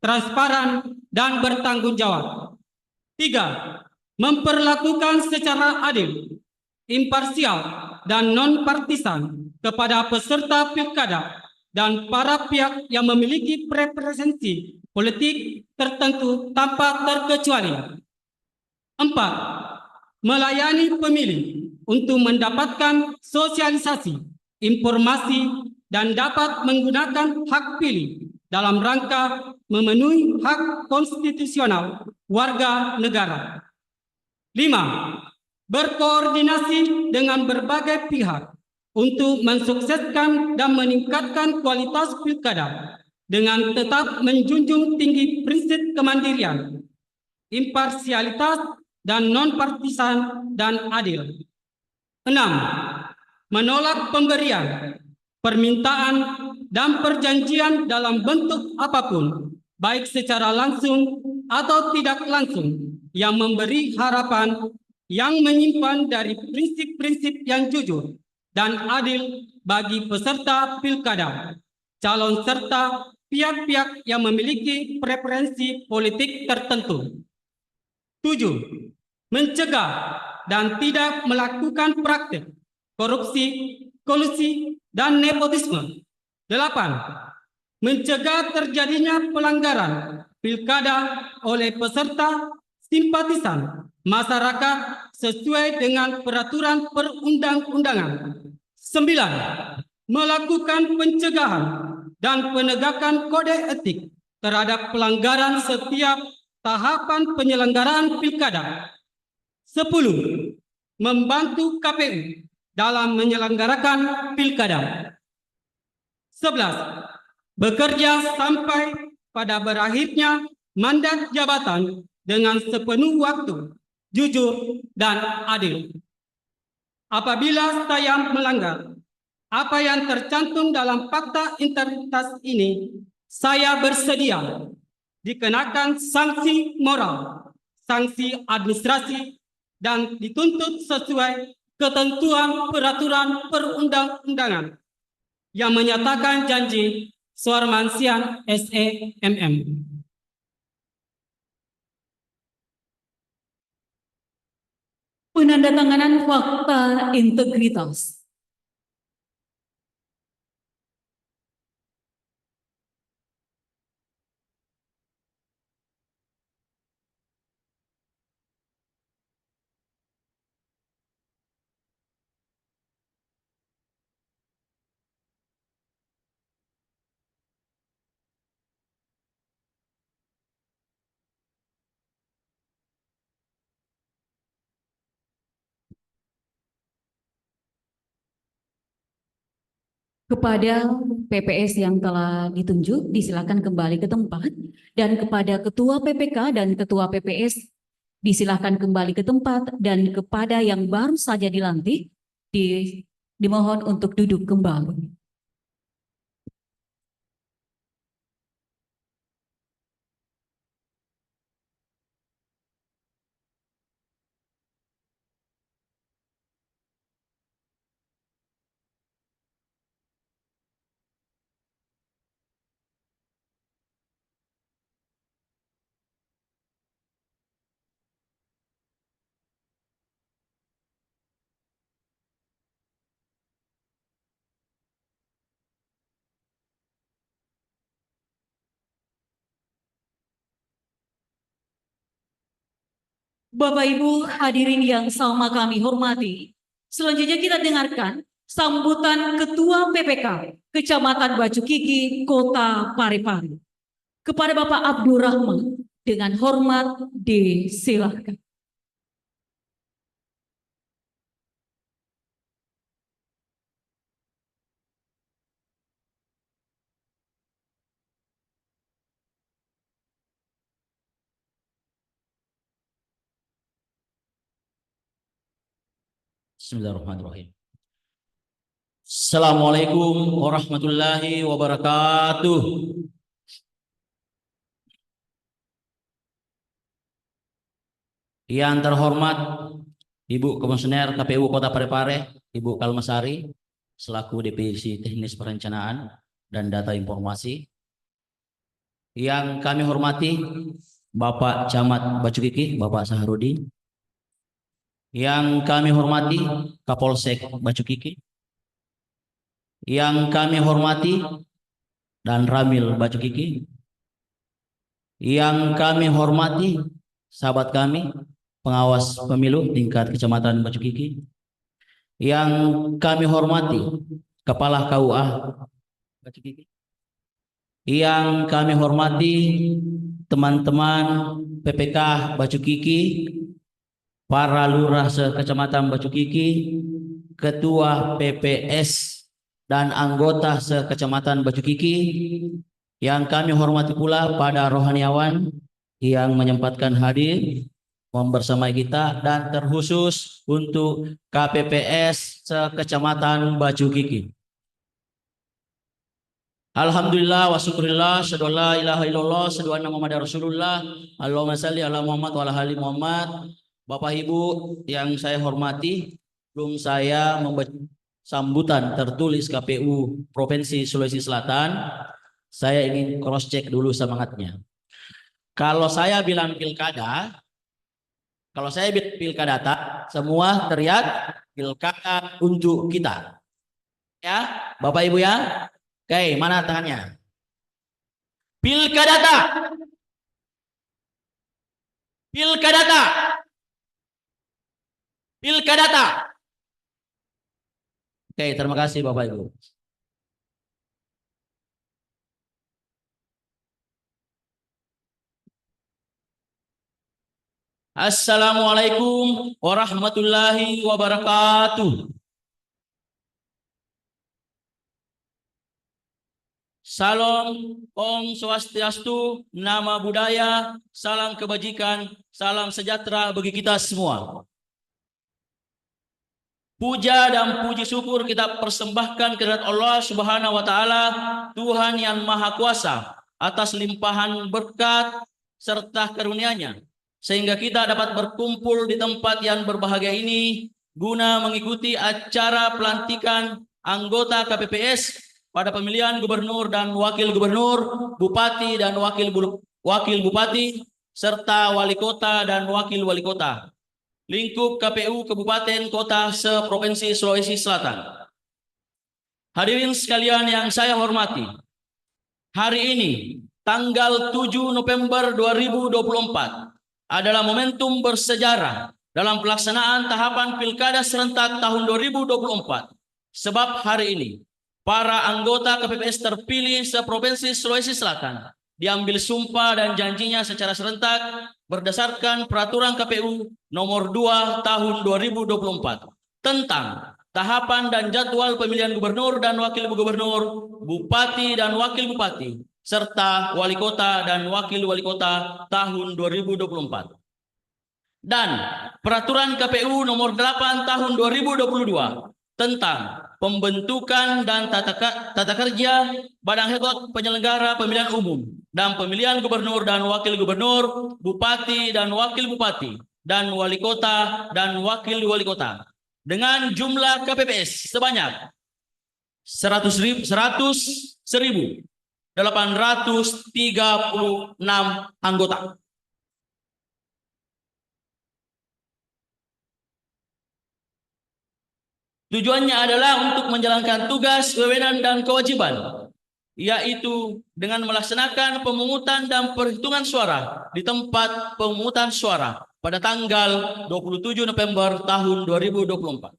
transparan, dan bertanggung jawab. 3. Memperlakukan secara adil, imparsial, dan non-partisan kepada peserta pilkada dan para pihak yang memiliki preferensi politik tertentu tanpa terkecuali. 4. Melayani pemilih untuk mendapatkan sosialisasi, informasi, dan dapat menggunakan hak pilih dalam rangka memenuhi hak konstitusional warga negara. 5. Berkoordinasi dengan berbagai pihak untuk mensukseskan dan meningkatkan kualitas pilkada dengan tetap menjunjung tinggi prinsip kemandirian, imparsialitas, dan non-partisan dan adil. 6. Menolak pemberian, permintaan, dan perjanjian dalam bentuk apapun, baik secara langsung atau tidak langsung, yang memberi harapan yang menyimpan dari prinsip-prinsip yang jujur dan adil bagi peserta pilkada, calon serta pihak-pihak yang memiliki preferensi politik tertentu. 7. Mencegah dan tidak melakukan praktik korupsi, kolusi, dan nepotisme. 8. Mencegah terjadinya pelanggaran pilkada oleh peserta, simpatisan, masyarakat sesuai dengan peraturan perundang-undangan. 9. Melakukan pencegahan dan penegakan kode etik terhadap pelanggaran setiap tahapan penyelenggaraan pilkada. 10. Membantu KPU dalam menyelenggarakan pilkada. 11. Bekerja sampai pada berakhirnya mandat jabatan dengan sepenuh waktu, jujur, dan adil. Apabila saya melanggar apa yang tercantum dalam fakta integritas ini, saya bersedia dikenakan sanksi moral, sanksi administrasi, dan dituntut sesuai ketentuan peraturan perundang-undangan. yang menyatakan janji Suarmansian SEMM. Penandatanganan fakta integritas. Kepada PPS yang telah ditunjuk, disilakan kembali ke tempat. Dan kepada Ketua PPK dan Ketua PPS, disilakan kembali ke tempat. Dan kepada yang baru saja dilantik, dimohon untuk duduk kembali. Bapak Ibu hadirin yang sama kami hormati, selanjutnya kita dengarkan sambutan Ketua PPK Kecamatan Bacukiki, Kota Parepare. Kepada Bapak Abdurrahman, dengan hormat disilakan. Bismillahirrahmanirrahim. Assalamualaikum warahmatullahi wabarakatuh. Yang terhormat Ibu Komisioner KPU Kota Parepare, Ibu Kalmasari, selaku Divisi Teknis Perencanaan dan Data Informasi. Yang kami hormati Bapak Camat Bacukiki, Bapak Saharudin. Yang kami hormati Kapolsek Bacukiki. Yang kami hormati dan Ramil Bacukiki. Yang kami hormati sahabat kami pengawas pemilu tingkat Kecamatan Bacukiki. Yang kami hormati Kepala KUA Bacukiki. Yang kami hormati teman-teman PPK Bacukiki, para lurah sekecamatan Bacukiki, ketua PPS dan anggota sekecamatan Bacukiki. Yang kami hormati pula pada rohaniawan yang menyempatkan hadir membersamai kita, dan terkhusus untuk KPPS sekecamatan Bacukiki. Alhamdulillah wa syukurillah, syahadu la ilaha illallah, syahadu anna Muhammadar Rasulullah. Allahumma salli ala Muhammad wa ala ali Muhammad. Bapak Ibu yang saya hormati, sebelum saya membaca sambutan tertulis KPU Provinsi Sulawesi Selatan, saya ingin cross check dulu semangatnya. Kalau saya bilang pilkada, semua teriak pilkada untuk kita. Ya, Bapak Ibu ya. Oke, mana tangannya? Pilkada. Pilkada. Pilkada. Oke, terima kasih Bapak Ibu. Assalamualaikum warahmatullahi wabarakatuh. Salam Om Swastiastu, nama budaya, salam kebajikan, salam sejahtera bagi kita semua. Puja dan puji syukur kita persembahkan kehadirat Allah Subhanahu wa taala, Tuhan yang Maha Kuasa, atas limpahan berkat serta karunia-Nya, sehingga kita dapat berkumpul di tempat yang berbahagia ini guna mengikuti acara pelantikan anggota KPPS pada pemilihan gubernur dan wakil gubernur, bupati dan wakil bupati, serta wali kota dan wakil wali kota. Lingkup KPU Kabupaten Kota se-Provinsi Sulawesi Selatan. Hadirin sekalian yang saya hormati, hari ini tanggal 7 November 2024 adalah momentum bersejarah dalam pelaksanaan tahapan Pilkada serentak tahun 2024. Sebab hari ini para anggota KPPS terpilih se-Provinsi Sulawesi Selatan diambil sumpah dan janjinya secara serentak berdasarkan peraturan KPU nomor 2 tahun 2024 tentang tahapan dan jadwal pemilihan gubernur dan wakil gubernur, bupati dan wakil bupati, serta wali kota dan wakil wali kota tahun 2024. Dan peraturan KPU nomor 8 tahun 2022 tentang pembentukan dan tata kerja Badan Hebat Penyelenggara Pemilihan Umum dan pemilihan gubernur dan wakil gubernur, bupati dan wakil bupati, dan wali kota dan wakil wali kota dengan jumlah KPPS sebanyak 100.836 anggota. Tujuannya adalah untuk menjalankan tugas, wewenang dan kewajiban, yaitu dengan melaksanakan pemungutan dan perhitungan suara di tempat pemungutan suara pada tanggal 27 November tahun 2024.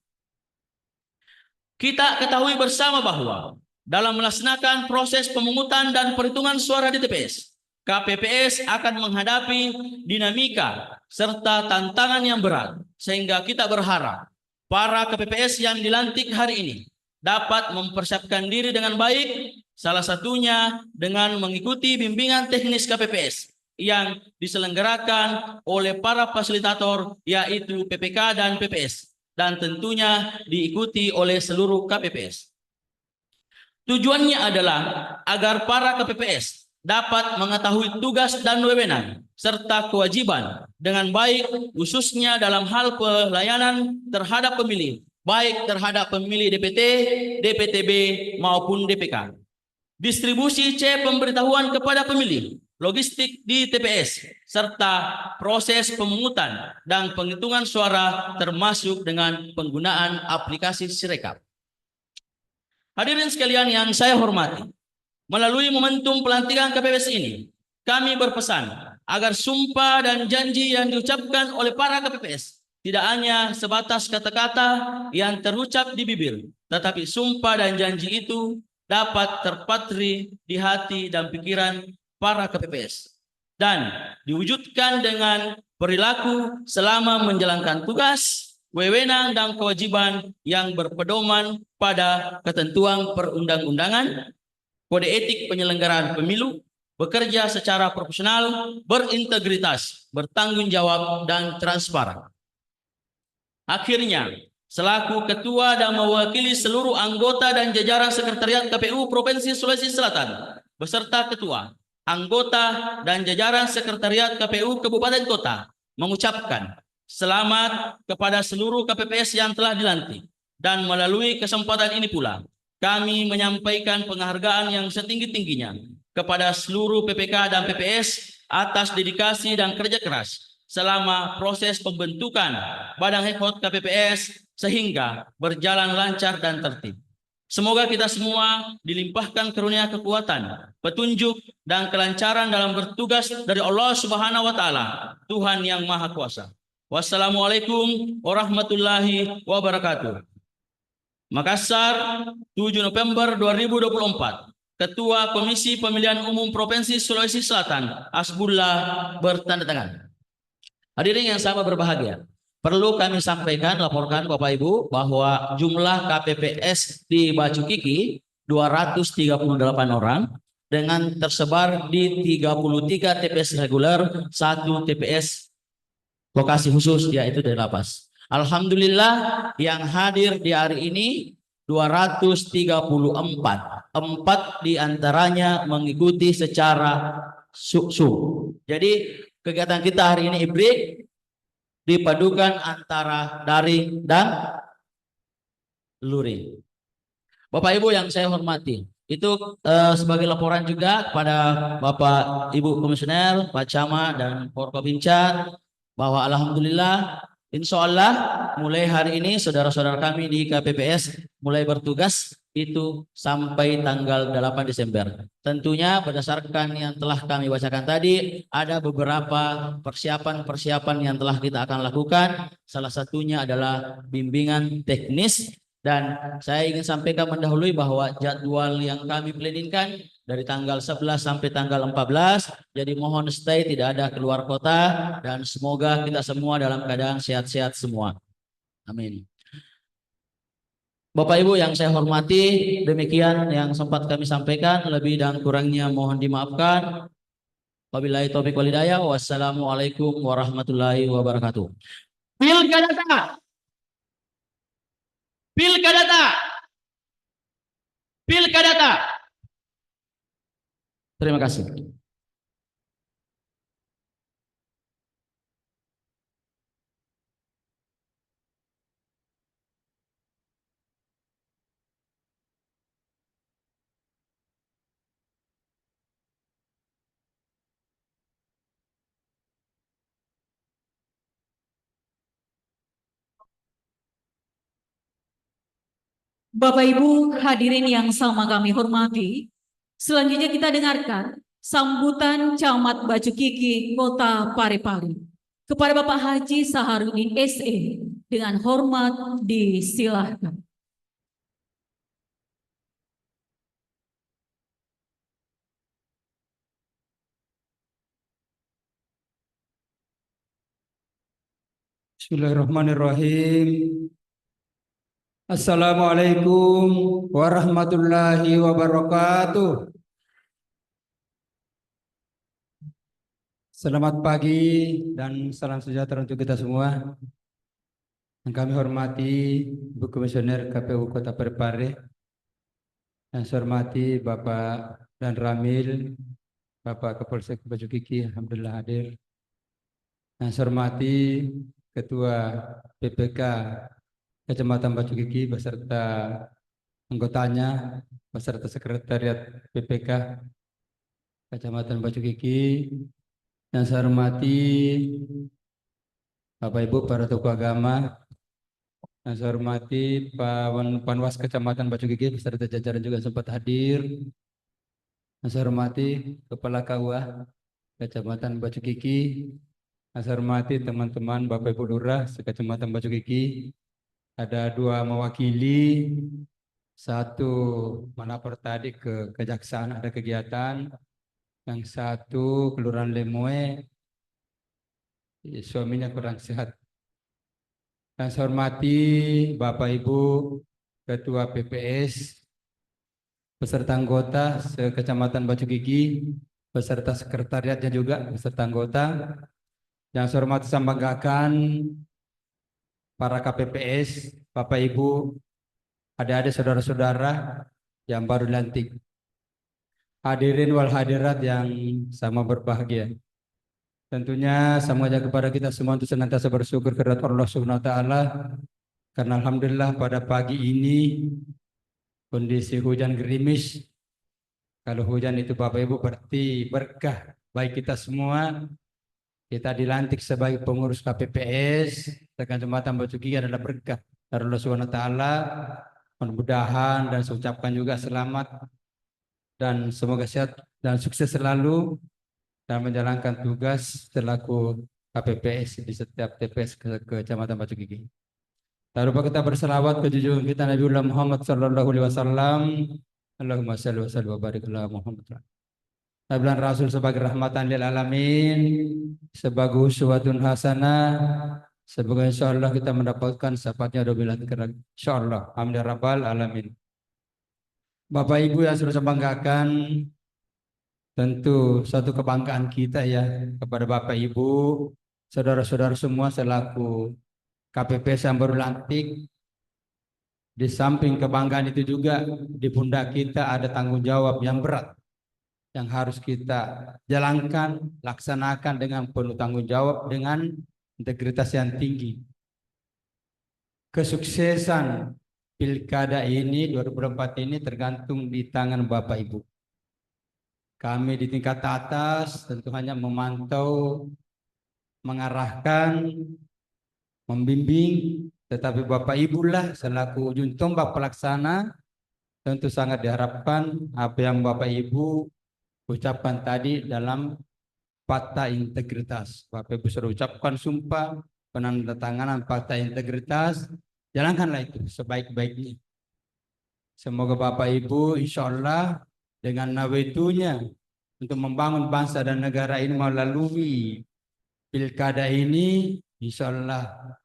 Kita ketahui bersama bahwa dalam melaksanakan proses pemungutan dan perhitungan suara di TPS, KPPS akan menghadapi dinamika serta tantangan yang berat, sehingga kita berharap para KPPS yang dilantik hari ini dapat mempersiapkan diri dengan baik, salah satunya dengan mengikuti bimbingan teknis KPPS yang diselenggarakan oleh para fasilitator, yaitu PPK dan PPS, dan tentunya diikuti oleh seluruh KPPS. Tujuannya adalah agar para KPPS dapat mengetahui tugas dan wewenang serta kewajiban dengan baik, khususnya dalam hal pelayanan terhadap pemilih, baik terhadap pemilih DPT, DPTB maupun DPK. Distribusi C pemberitahuan kepada pemilih, logistik di TPS, serta proses pemungutan dan penghitungan suara termasuk dengan penggunaan aplikasi Sirekap. Hadirin sekalian yang saya hormati, melalui momentum pelantikan KPPS ini, kami berpesan agar sumpah dan janji yang diucapkan oleh para KPPS tidak hanya sebatas kata-kata yang terucap di bibir, tetapi sumpah dan janji itu dapat terpatri di hati dan pikiran para KPPS dan diwujudkan dengan perilaku selama menjalankan tugas, wewenang dan kewajiban yang berpedoman pada ketentuan perundang-undangan, kode etik penyelenggaraan pemilu, bekerja secara profesional, berintegritas, bertanggung jawab dan transparan. Akhirnya, selaku ketua dan mewakili seluruh anggota dan jajaran sekretariat KPU Provinsi Sulawesi Selatan beserta ketua, anggota dan jajaran sekretariat KPU Kabupaten Kota mengucapkan selamat kepada seluruh KPPS yang telah dilantik, dan melalui kesempatan ini pula kami menyampaikan penghargaan yang setinggi-tingginya kepada seluruh PPK dan PPS atas dedikasi dan kerja keras selama proses pembentukan Badan Hebat KPPS sehingga berjalan lancar dan tertib. Semoga kita semua dilimpahkan karunia kekuatan, petunjuk dan kelancaran dalam bertugas dari Allah Subhanahu wa taala, Tuhan yang Maha Kuasa. Wassalamualaikum warahmatullahi wabarakatuh. Makassar, 7 November 2024. Ketua Komisi Pemilihan Umum Provinsi Sulawesi Selatan, Hasbullah, bertanda tangan. Hadirin yang sama berbahagia, perlu kami sampaikan, laporkan Bapak Ibu bahwa jumlah KPPS di Bacukiki 238 orang dengan tersebar di 33 TPS reguler, 1 TPS lokasi khusus yaitu dari lapas. Alhamdulillah yang hadir di hari ini 234. 4 diantaranya mengikuti secara sub. Jadi kegiatan kita hari ini hibrid, dipadukan antara daring dan luring. Bapak Ibu yang saya hormati, Itu sebagai laporan juga kepada Bapak Ibu Komisioner, Pak Camat dan Forkopimca bahwa alhamdulillah insya Allah mulai hari ini saudara-saudara kami di KPPS mulai bertugas itu sampai tanggal 8 Desember. Tentunya berdasarkan yang telah kami bacakan tadi ada beberapa persiapan-persiapan yang telah kita akan lakukan. Salah satunya adalah bimbingan teknis. Dan saya ingin sampaikan mendahului bahwa jadwal yang kami planningkan dari tanggal 11 sampai tanggal 14. Jadi mohon stay, tidak ada keluar kota. Dan semoga kita semua dalam keadaan sehat-sehat semua. Amin. Bapak Ibu yang saya hormati, demikian yang sempat kami sampaikan. Lebih dan kurangnya mohon dimaafkan. Wabillahi taufiq wal hidayah. Wassalamualaikum warahmatullahi wabarakatuh. Pilkada. Pilkada. Pilkada. Terima kasih. Bapak Ibu hadirin yang sama kami hormati, selanjutnya kita dengarkan sambutan Camat Batu Kiki Kota Parepare kepada Bapak Haji Saharudin SE dengan hormat disilahkan. Bismillahirrahmanirrahim. Assalamualaikum warahmatullahi wabarakatuh. Selamat pagi dan salam sejahtera untuk kita semua. Yang kami hormati Ibu Komisioner KPU Kota Parepare, yang saya hormati Bapak dan Ramil, Bapak Kapolsek Batu Kiki, alhamdulillah hadir. Yang saya hormati Ketua PPK Kecamatan Batu Kiki beserta anggotanya, beserta Sekretariat PPK Kecamatan Batu Kiki. Yang saya hormati Bapak Ibu para tokoh agama. Yang saya hormati Pak Panwas Kecamatan Batu Kiki beserta jajaran juga sempat hadir. Yang saya hormati Kepala KUA Kecamatan Batu Kiki. Yang saya hormati teman-teman Bapak Ibu Lurah Kecamatan Batu Kiki. Ada dua mewakili, satu melapor tadi ke kejaksaan ada kegiatan, yang satu Kelurahan Lemoe, suaminya kurang sehat. Yang saya hormati Bapak Ibu Ketua PPS, beserta anggota Sekecamatan Batu Kiki, beserta sekretariatnya juga, beserta anggota. Yang saya hormati saya banggakan para KPPS, Bapak Ibu, adik-adik saudara-saudara yang baru dilantik. Hadirin wal hadirat yang sama berbahagia. Tentunya semuanya kepada kita semua untuk senantiasa bersyukur kepada Allah Subhanahu wa taala karena alhamdulillah pada pagi ini kondisi hujan gerimis. Kalau hujan itu Bapak Ibu berarti berkah bagi kita semua. Kita dilantik sebagai pengurus KPPS Kecamatan Batu Kiki adalah berkah dari Allah Subhanahu wa taala. Mudah-mudahan dan saya ucapkan juga selamat dan semoga sehat dan sukses selalu dan menjalankan tugas selaku KPPS di setiap TPS Kecamatan Batu Kiki. Tak lupa kita berselawat ke junjungan kita Nabiullah Muhammad sallallahu alaihi wasallam. Allahumma shalli wa sallim wa barik ala Muhammad. Nabilan Rasul sebagai rahmatan lil alamin, sebagai uswatun hasanah, sebagai insyaallah kita mendapatkan syafaatnya Rabbil Alamin. Insyaallah. Amin ya rabbal alamin. Bapak Ibu yang sudah saya banggakan, tentu satu kebanggaan kita ya kepada Bapak Ibu, saudara-saudara semua selaku KPPS yang baru lantik. Di samping kebanggaan itu juga di pundak kita ada tanggung jawab yang berat yang harus kita jalankan, laksanakan dengan penuh tanggung jawab dengan integritas yang tinggi. Kesuksesan pilkada ini 2024 ini tergantung di tangan Bapak Ibu. Kami di tingkat atas tentu hanya memantau, mengarahkan, membimbing, tetapi Bapak Ibu lah selaku ujung tombak pelaksana tentu sangat diharapkan apa yang Bapak Ibu ucapkan tadi dalam fakta integritas. Bapak Ibu sudah ucapkan sumpah penandatanganan fakta integritas, jalankanlah itu sebaik-baiknya. Semoga Bapak Ibu insya Allah dengan nawitunya untuk membangun bangsa dan negara ini melalui pilkada ini, insya Allah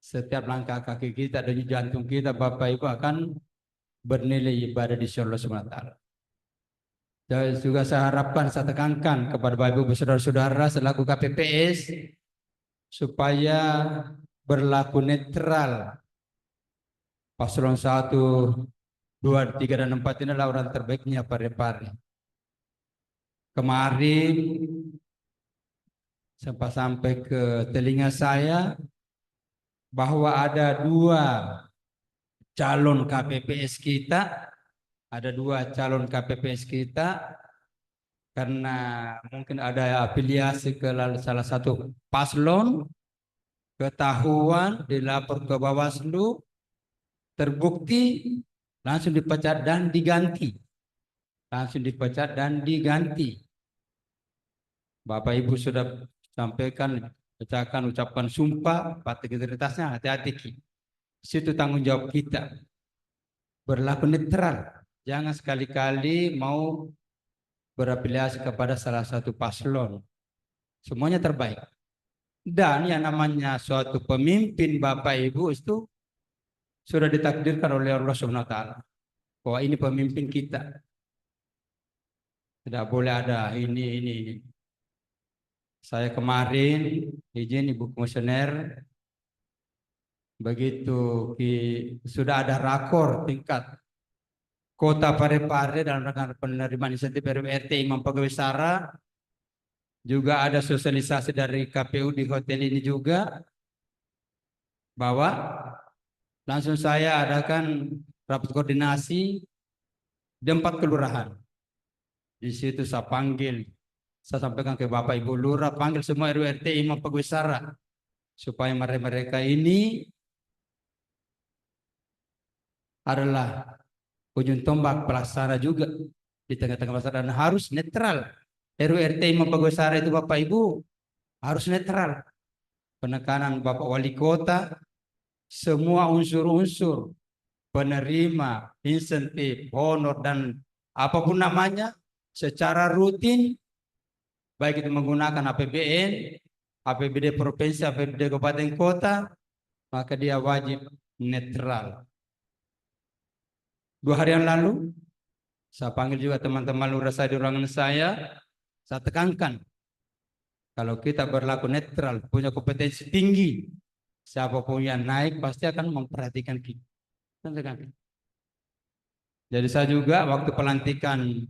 setiap langkah kaki kita dan jantung kita Bapak Ibu akan bernilai ibadah di sisi Allah SWT. Dan juga saya harapkan, saya tekankan kepada Bapak Ibu saudara-saudara selaku KPPS supaya berlaku netral. Paslon 1, 2, 3, dan 4 ini adalah orang terbaiknya Parepare. Kemarin sempat sampai ke telinga saya bahwa ada 2 calon KPPS kita, karena mungkin ada afiliasi ke salah satu paslon, ketahuan dilapor ke Bawaslu, terbukti langsung dipecat dan diganti. Bapak Ibu sudah sampaikan, ucapkan sumpah, fakta integritasnya, hati-hati. Situ tanggung jawab kita. Berlaku netral. Jangan sekali-kali mau berafiliasi kepada salah satu paslon. Semuanya terbaik. Dan yang namanya suatu pemimpin Bapak Ibu itu sudah ditakdirkan oleh Allah SWT. Bahwa ini pemimpin kita. Tidak boleh ada ini. Saya kemarin izin Ibu Komisioner, begitu sudah ada rakor tingkat Kota Parepare dalam rangka penerimaan insentif RWRT Imam Pegawai Sara, juga ada sosialisasi dari KPU di hotel ini juga, bahwa langsung saya adakan rapat koordinasi di 4 kelurahan. Di situ saya panggil, saya sampaikan ke Bapak Ibu Lurah, panggil semua RWRT Imam Pegawai Sara supaya mereka ini adalah ujung tombak pelaksana juga di tengah-tengah masyarakat dan harus netral. RWRT Imam Pegawai Sara itu Bapak Ibu harus netral. Penekanan Bapak Wali Kota, semua unsur-unsur penerima insentif, honor dan apapun namanya secara rutin, baik itu menggunakan APBN, APBD provinsi, APBD kabupaten kota, maka dia wajib netral. 2 hari yang lalu, saya panggil juga teman-teman lurah saya di ruangan saya tekankan, kalau kita berlaku netral, punya kompetensi tinggi, siapapun yang naik pasti akan memperhatikan kita. Jadi saya juga waktu pelantikan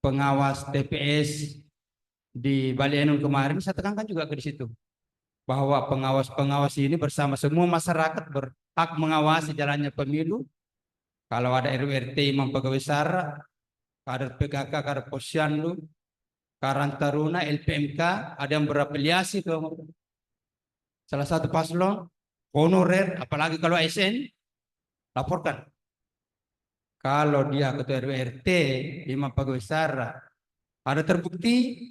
pengawas TPS di Bali Enun kemarin, saya tekankan juga ke situ, bahwa pengawas-pengawas ini bersama semua masyarakat berhak mengawasi jalannya pemilu. Kalau ada RWRT Imam Pegawai Sara, kader PKK, kader Posyandu, Karang Taruna, LPMK, ada yang berafiliasi ke salah satu paslon, honorer, apalagi kalau ASN, laporkan. Kalau dia ketua RWRT Imam Pegawai Sara, ada terbukti,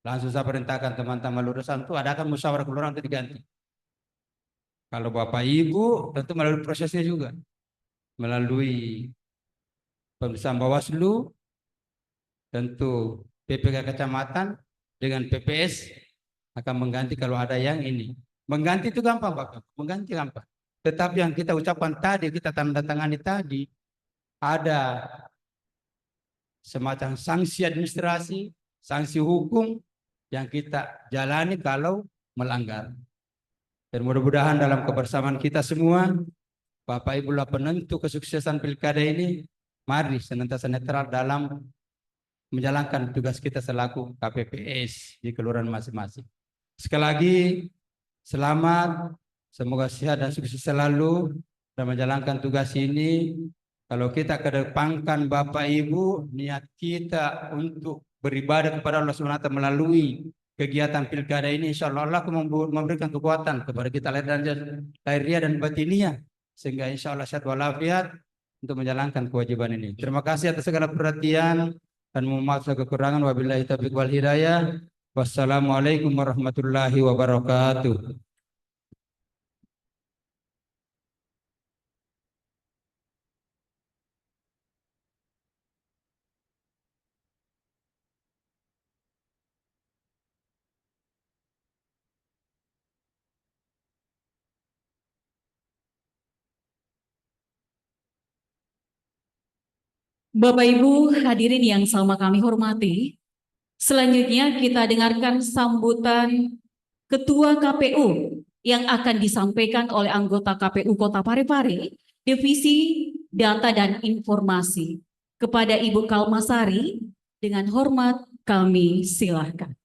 langsung saya perintahkan teman-teman lurusan itu adakan musyawarah kelurahan untuk diganti. Kalau Bapak Ibu tentu melalui prosesnya juga, melalui pemeriksaan Bawaslu, tentu PPK kecamatan dengan PPS akan mengganti kalau ada yang ini. Mengganti itu gampang Bapak, mengganti gampang. Tetapi yang kita ucapkan tadi, kita tanda tangani tadi, ada semacam sanksi administrasi, sanksi hukum yang kita jalani kalau melanggar. Dan mudah-mudahan dalam kebersamaan kita semua, Bapak Ibu lah penentu kesuksesan pilkada ini, mari senantiasa netral dalam menjalankan tugas kita selaku KPPS di kelurahan masing-masing. Sekali lagi, selamat, semoga sehat dan sukses selalu. dan menjalankan tugas ini. Kalau kita kedepankan Bapak Ibu, niat kita untuk beribadah kepada Allah SWT melalui kegiatan pilkada ini, insya Allah akan memberikan kekuatan kepada kita lahiriah dan batiniah, sehingga insya Allah sehat walafiat untuk menjalankan kewajiban ini. Terima kasih atas segala perhatian dan mohon maaf segala kekurangan. Wabillahi taufiq wal hidayah. Wassalamualaikum warahmatullahi wabarakatuh. Bapak Ibu hadirin yang sama kami hormati, selanjutnya kita dengarkan sambutan Ketua KPU yang akan disampaikan oleh anggota KPU Kota Parepare, Divisi Data dan Informasi. Kepada Ibu Kalmasari, dengan hormat kami silakan.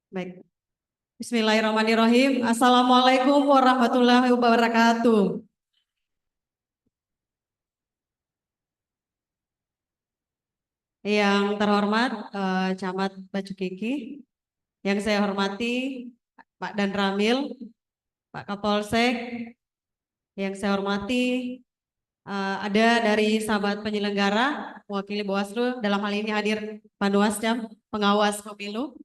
Baik. Bismillahirrahmanirrahim. Assalamualaikum warahmatullahi wabarakatuh. Yang terhormat Camat Bacukiki, yang saya hormati Pak Dan Ramil, Pak Kapolsek, yang saya hormati ada dari sahabat penyelenggara, mewakili Bawaslu, dalam hal ini hadir Panwascam, pengawas pemilu.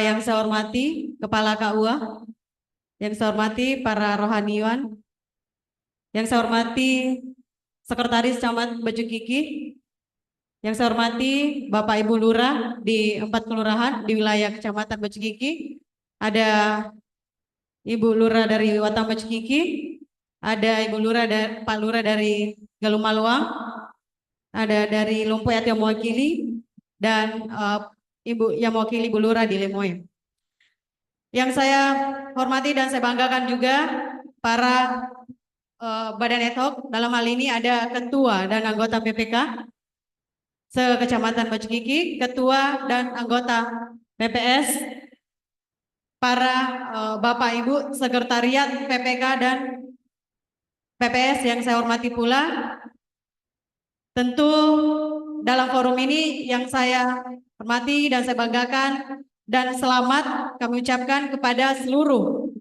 Yang saya hormati Kepala KUA, yang saya hormati para rohaniwan, yang saya hormati Sekretaris Camat Bacukiki, yang saya hormati Bapak Ibu Lurah di 4 kelurahan di wilayah Kecamatan Bacukiki, ada Ibu Lurah dari Watang Bacukiki, ada Ibu Lurah dan Pak Lurah dari Galumaluang, ada dari Lumpoyat yang mewakili, dan Ibu yang mewakili Ibu Lurah di Lemoy. Yang saya hormati dan saya banggakan juga para badan ad hoc, dalam hal ini ada ketua dan anggota PPK se-Kecamatan Bacukiki, ketua dan anggota PPS, para Bapak Ibu sekretariat PPK dan PPS yang saya hormati pula. Tentu dalam forum ini yang saya hormati dan saya banggakan dan selamat kami ucapkan kepada seluruh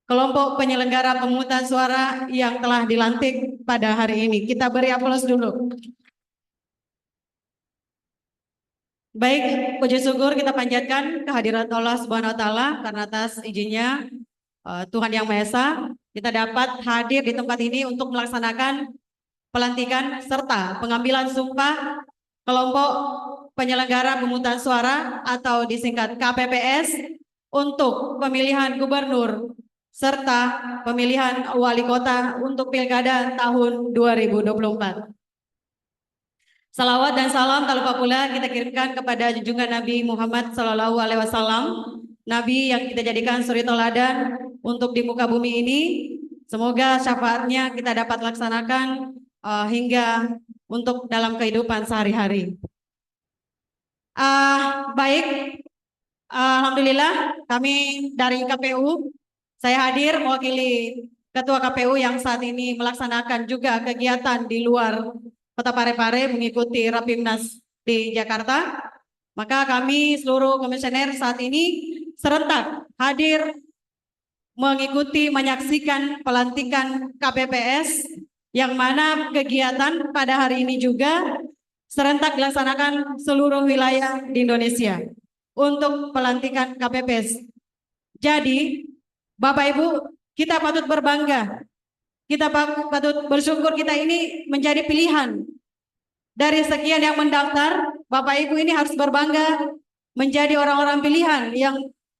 kelompok penyelenggara pemungutan suara yang telah dilantik pada hari ini. Kita beri aplaus dulu. Baik, puji syukur kita panjatkan kehadirat Allah Subhanahu wa taala karena atas izinnya Tuhan Yang Maha Esa kita dapat hadir di tempat ini untuk melaksanakan pelantikan serta pengambilan sumpah kelompok penyelenggara pemungutan suara atau disingkat KPPS untuk pemilihan gubernur serta pemilihan wali kota untuk pilkada tahun 2024. Salawat dan salam tak lupa pula kita kirimkan kepada junjungan Nabi Muhammad SAW, Nabi yang kita jadikan suri teladan untuk di muka bumi ini. Semoga syafaatnya kita dapat laksanakan hingga untuk dalam kehidupan sehari-hari. Baik, alhamdulillah kami dari KPU, saya hadir mewakili Ketua KPU yang saat ini melaksanakan juga kegiatan di luar Kota Parepare mengikuti Rapimnas di Jakarta. Maka kami seluruh komisioner saat ini serentak hadir mengikuti menyaksikan pelantikan KPPS yang mana kegiatan pada hari ini juga serentak dilaksanakan seluruh wilayah di Indonesia untuk pelantikan KPPS. Jadi Bapak Ibu, kita patut berbangga. Kita patut bersyukur kita ini menjadi pilihan. Dari sekian yang mendaftar, Bapak Ibu ini harus berbangga menjadi orang-orang pilihan yang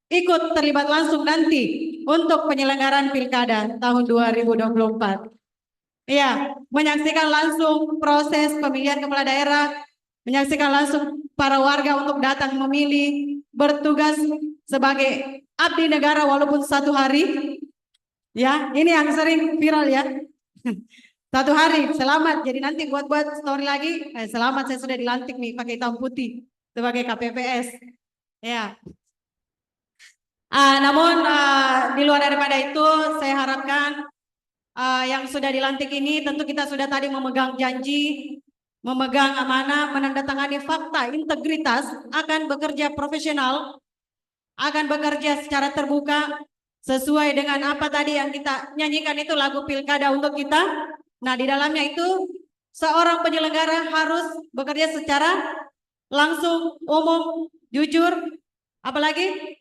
ikut terlibat langsung nanti untuk penyelenggaraan pilkada tahun 2024. Ya, menyaksikan langsung proses pemilihan kepala daerah, menyaksikan langsung para warga untuk datang memilih, bertugas sebagai abdi negara walaupun 1 hari. Ya, ini yang sering viral ya. 1 hari, selamat. Jadi nanti buat story lagi, selamat saya sudah dilantik nih pakai hitam putih sebagai KPPS. Ya. Namun di luar daripada itu saya harapkan yang sudah dilantik ini tentu kita sudah tadi memegang janji, memegang amanah, menandatangani fakta integritas, akan bekerja profesional, akan bekerja secara terbuka sesuai dengan apa tadi yang kita nyanyikan itu lagu pilkada untuk kita. Nah, di dalamnya itu seorang penyelenggara harus bekerja secara langsung, umum, jujur, apalagi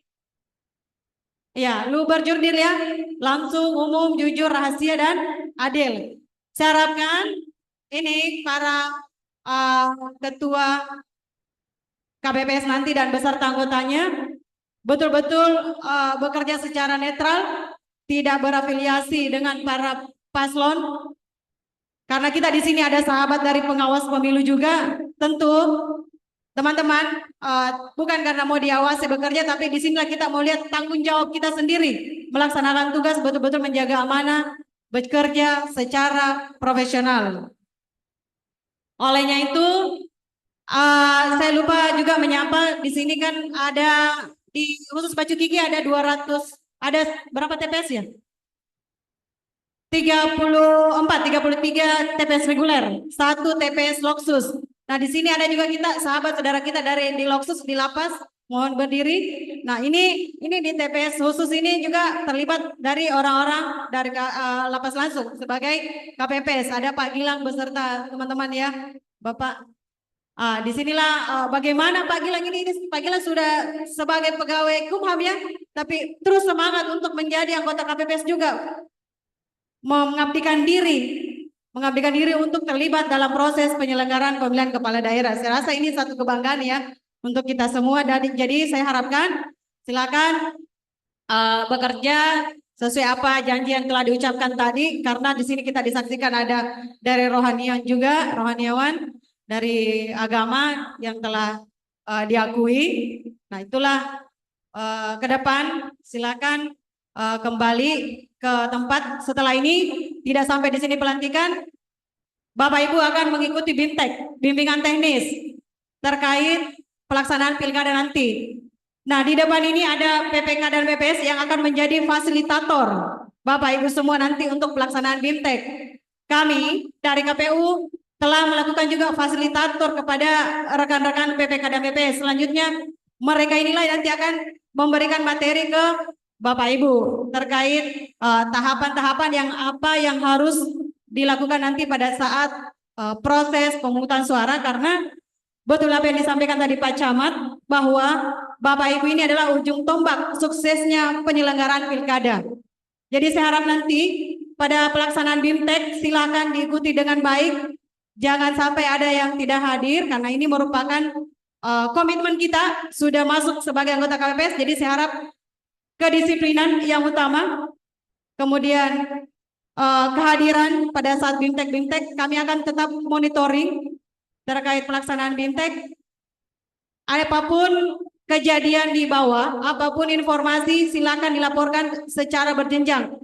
ya, luber jurdil ya, langsung, umum, jujur, rahasia, dan adil. Saya harapkan ini para ketua KPPS nanti dan beserta anggotanya betul-betul bekerja secara netral, tidak berafiliasi dengan para paslon. Karena kita di sini ada sahabat dari pengawas pemilu juga, tentu teman-teman, bukan karena mau diawasi bekerja, tapi di sinilah kita mau lihat tanggung jawab kita sendiri melaksanakan tugas, betul-betul menjaga amanah, bekerja secara profesional. Olehnya itu, saya lupa juga menyapa di sini kan ada di khusus Baju Gigi ada 200, ada berapa TPS ya? 33 TPS reguler, 1 TPS Loksus. Nah, di sini ada juga kita sahabat saudara kita dari di Loksus di lapas, mohon berdiri. Nah, ini di TPS khusus ini juga terlibat dari orang-orang dari lapas langsung sebagai KPPS. Ada Pak Gilang beserta teman-teman ya, Bapak. Disinilah bagaimana Pak Gilang ini Pak Gilang sudah sebagai pegawai Kumham ya, tapi terus semangat untuk menjadi anggota KPPS juga, mengabdikan diri untuk terlibat dalam proses penyelenggaraan pemilihan kepala daerah. Saya rasa ini satu kebanggaan ya untuk kita semua. Dan jadi saya harapkan silakan bekerja sesuai apa janji yang telah diucapkan tadi, karena di sini kita disaksikan ada dari rohaniawan juga, rohaniawan dari agama yang telah diakui. Nah, itulah ke depan silakan kembali ke tempat. Setelah ini tidak sampai di sini pelantikan, Bapak Ibu akan mengikuti BIMTEK, bimbingan teknis terkait pelaksanaan pilkada nanti. Nah, di depan ini ada PPK dan BPS yang akan menjadi fasilitator Bapak Ibu semua nanti untuk pelaksanaan BIMTEK. Kami dari KPU telah melakukan juga fasilitator kepada rekan-rekan PPK dan BPS. Selanjutnya mereka inilah nanti akan memberikan materi ke Bapak Ibu terkait tahapan-tahapan yang apa yang harus dilakukan nanti pada saat proses pemungutan suara, karena betul apa yang disampaikan tadi Pak Camat bahwa Bapak Ibu ini adalah ujung tombak suksesnya penyelenggaraan pilkada. Jadi saya harap nanti pada pelaksanaan BIMTEK silakan diikuti dengan baik, jangan sampai ada yang tidak hadir karena ini merupakan komitmen kita sudah masuk sebagai anggota KPPS. Jadi saya harap kedisiplinan yang utama, kemudian kehadiran pada saat BIMTEK kami akan tetap monitoring terkait pelaksanaan BIMTEK. Apapun kejadian di bawah, apapun informasi silakan dilaporkan secara berjenjang.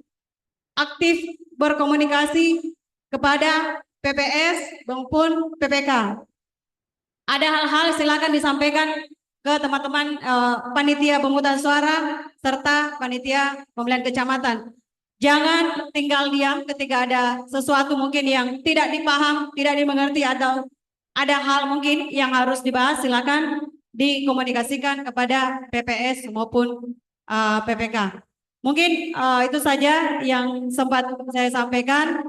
Aktif berkomunikasi kepada PPS maupun PPK. Ada hal-hal silakan disampaikan ke teman-teman panitia pemungutan suara serta panitia pemilihan kecamatan. Jangan tinggal diam ketika ada sesuatu mungkin yang tidak dipaham, tidak dimengerti, atau ada hal mungkin yang harus dibahas, silakan dikomunikasikan kepada PPS maupun PPK. Mungkin itu saja yang sempat saya sampaikan.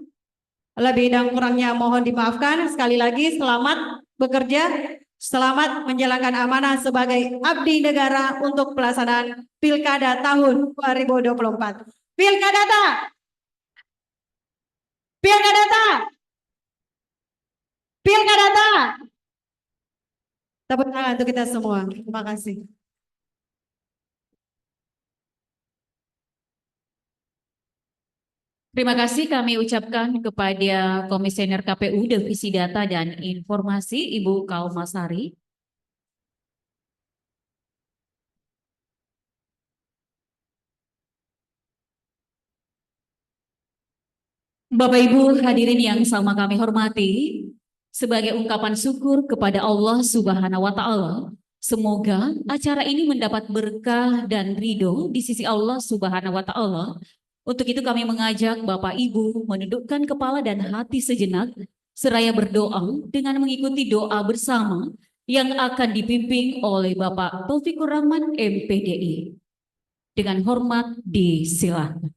Lebih dan kurangnya mohon dimaafkan. Sekali lagi selamat bekerja. Selamat menjalankan amanah sebagai abdi negara untuk pelaksanaan Pilkada tahun 2024. Pilkada ta! Pilkada ta! Pilkada ta! Tepuk tangan untuk kita semua. Terima kasih. Terima kasih kami ucapkan kepada Komisioner KPU Divisi Data dan Informasi Ibu Kaumasari. Bapak Ibu hadirin yang sama kami hormati, sebagai ungkapan syukur kepada Allah Subhanahu wa taala, semoga acara ini mendapat berkah dan ridho di sisi Allah Subhanahu wa taala. Untuk itu kami mengajak Bapak Ibu menundukkan kepala dan hati sejenak seraya berdoa dengan mengikuti doa bersama yang akan dipimpin oleh Bapak Taufikur Rahman MPDI. Dengan hormat disilakan.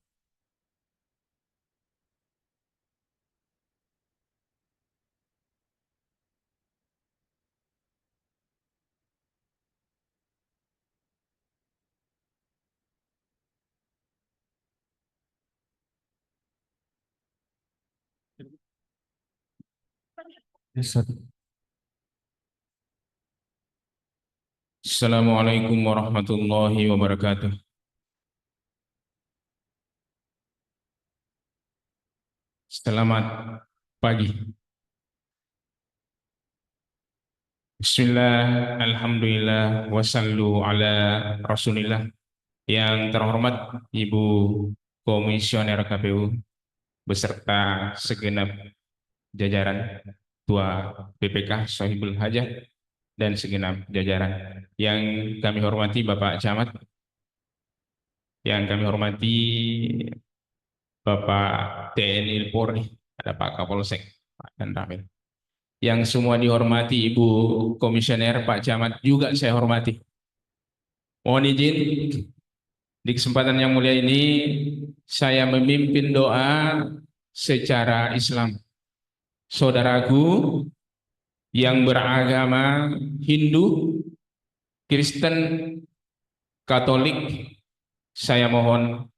Assalamualaikum warahmatullahi wabarakatuh. Selamat pagi. Bismillah, alhamdulillah, wassallu ala rasulillah. Yang terhormat Ibu Komisioner KPU beserta segenap jajaran Ketua BPK Sohibul Hajah dan segenap jajaran. Yang kami hormati Bapak Camat, yang kami hormati Bapak TNI Polri, ada Pak Kapolsek, Pak dan Ramil. Yang semua dihormati Ibu Komisioner, Pak Camat juga saya hormati. Mohon izin di kesempatan yang mulia ini saya memimpin doa secara Islam. Saudaraku yang beragama Hindu, Kristen, Katolik, saya mohon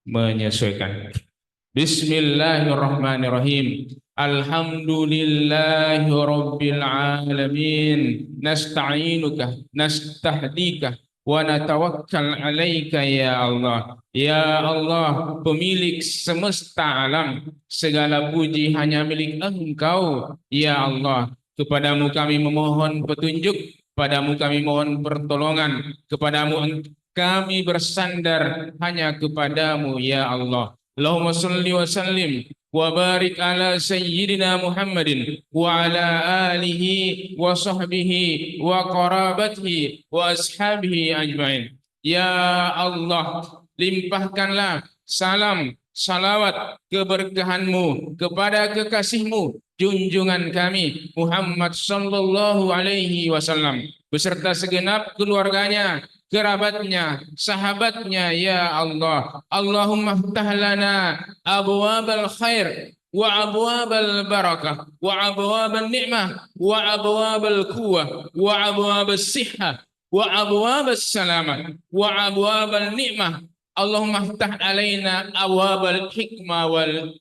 menyesuaikan. Bismillahirrahmanirrahim. Alhamdulillahi rabbil alamin. Nasta'inuka, nastahdika, wa natawakkal alaika ya Allah. Ya Allah, pemilik semesta alam, segala puji hanya milik Engkau. Ya Allah, kepadamu kami memohon petunjuk, padamu kami mohon pertolongan, kepadamu kami bersandar hanya kepadamu ya Allah. Allahumma salli wa sallim wa barik ala sayyidina Muhammadin wa ala alihi wa sahbihi wa qarabatihi wa ashabihi ajmain. Ya Allah, limpahkanlah salam, salawat, keberkahanmu kepada kekasihmu, junjungan kami Muhammad sallallahu alaihi wasallam beserta segenap keluarganya, kerabatnya, sahabatnya ya Allah. Allahumma ftah lana abwabal khair wa abwabal barakah wa abwabal ni'mah wa abwabal quwwah wa abwabas sihhah wa abwabas salamat wa abwabal ni'mah. Allahumma ftah alaina abwabal hikmah wal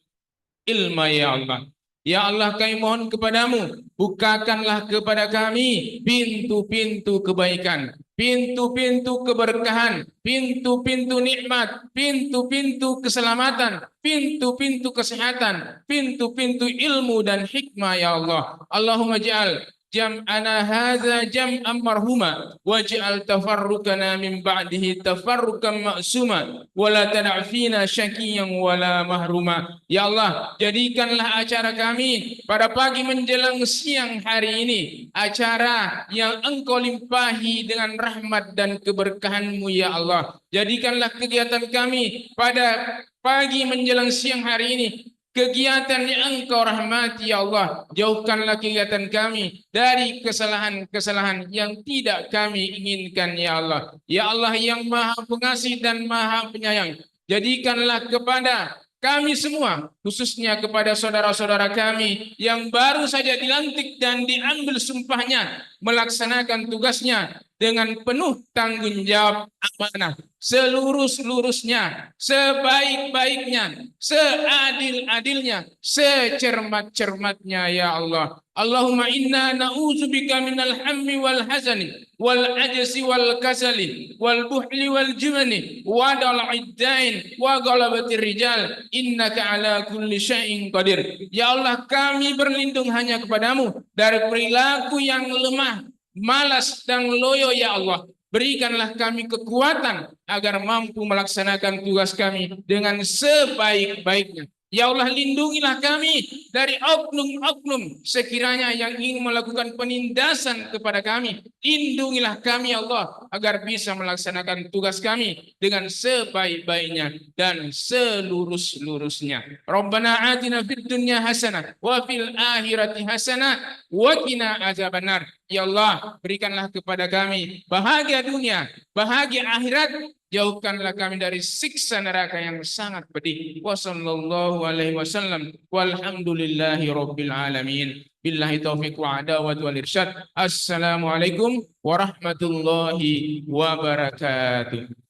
ilma ya Allah. Ya Allah, kami mohon kepadamu, bukakanlah kepada kami pintu-pintu kebaikan, pintu-pintu keberkahan, pintu-pintu nikmat, pintu-pintu keselamatan, pintu-pintu kesehatan, pintu-pintu ilmu dan hikmah ya Allah. Allahumma ja'al jam'ana hadza jam'an marhuma waj'al tafarruqana min ba'dihi tafarruqan ma'suma wa la tada' fina syaqiyyan wa la mahruma. Ya Allah, jadikanlah acara kami pada pagi menjelang siang hari ini acara yang Engkau limpahi dengan rahmat dan keberkahan-Mu ya Allah. Jadikanlah kegiatan kami pada pagi menjelang siang hari ini kegiatan yang Engkau rahmati ya Allah. Jauhkanlah kegiatan kami dari kesalahan-kesalahan yang tidak kami inginkan ya Allah. Ya Allah yang Maha Pengasih dan Maha Penyayang, jadikanlah kepada kami semua, khususnya kepada saudara-saudara kami yang baru saja dilantik dan diambil sumpahnya melaksanakan tugasnya dengan penuh tanggung jawab amanah, seluruh-seluruhnya, sebaik-baiknya, seadil-adilnya, secermat-cermatnya ya Allah. Allahumma inna na'udzubika minal hammi wal hazani wal ajzi wal kasali wal buhli wal jubni wa dal'id dain wa ghalabatir rijal innaka ala kulli syai'in qadir. Ya Allah, kami berlindung hanya kepadamu dari perilaku yang lemah, malas dan loyo ya Allah. Berikanlah kami kekuatan agar mampu melaksanakan tugas kami dengan sebaik-baiknya. Ya Allah, lindungilah kami dari oknum-oknum sekiranya yang ingin melakukan penindasan kepada kami. Lindungilah kami ya Allah agar bisa melaksanakan tugas kami dengan sebaik-baiknya dan selurus-lurusnya. Rabbana atina fid dunya hasanah wa fil akhirati hasanah wa qina azabannar. Ya Allah, berikanlah kepada kami bahagia dunia, bahagia akhirat. Jauhkanlah kami dari siksa neraka yang sangat pedih. Wassallallahu alaihi wasallam walhamdulillahi rabbil alamin. Billahi taufiq wa adawat wal irsyad. Assalamualaikum warahmatullahi wabarakatuh.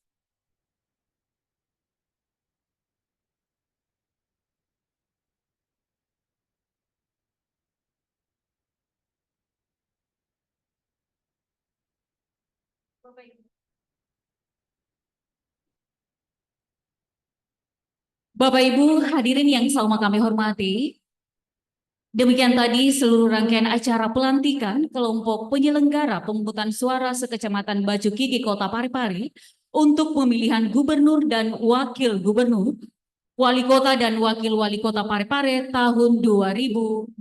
Bapak Ibu hadirin yang sama kami hormati, demikian tadi seluruh rangkaian acara pelantikan kelompok penyelenggara pemungutan suara sekecamatan Baju Gigi Kota Parepare untuk pemilihan gubernur dan wakil gubernur, wali kota dan wakil wali kota Parepare tahun 2024.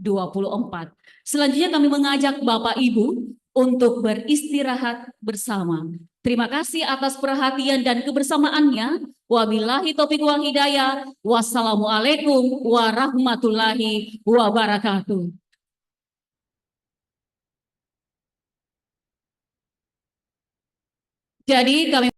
Selanjutnya kami mengajak Bapak Ibu untuk beristirahat bersama. Terima kasih atas perhatian dan kebersamaannya. Wabillahi taufiq wal hidayah. Wassalamualaikum warahmatullahi wabarakatuh. Jadi kami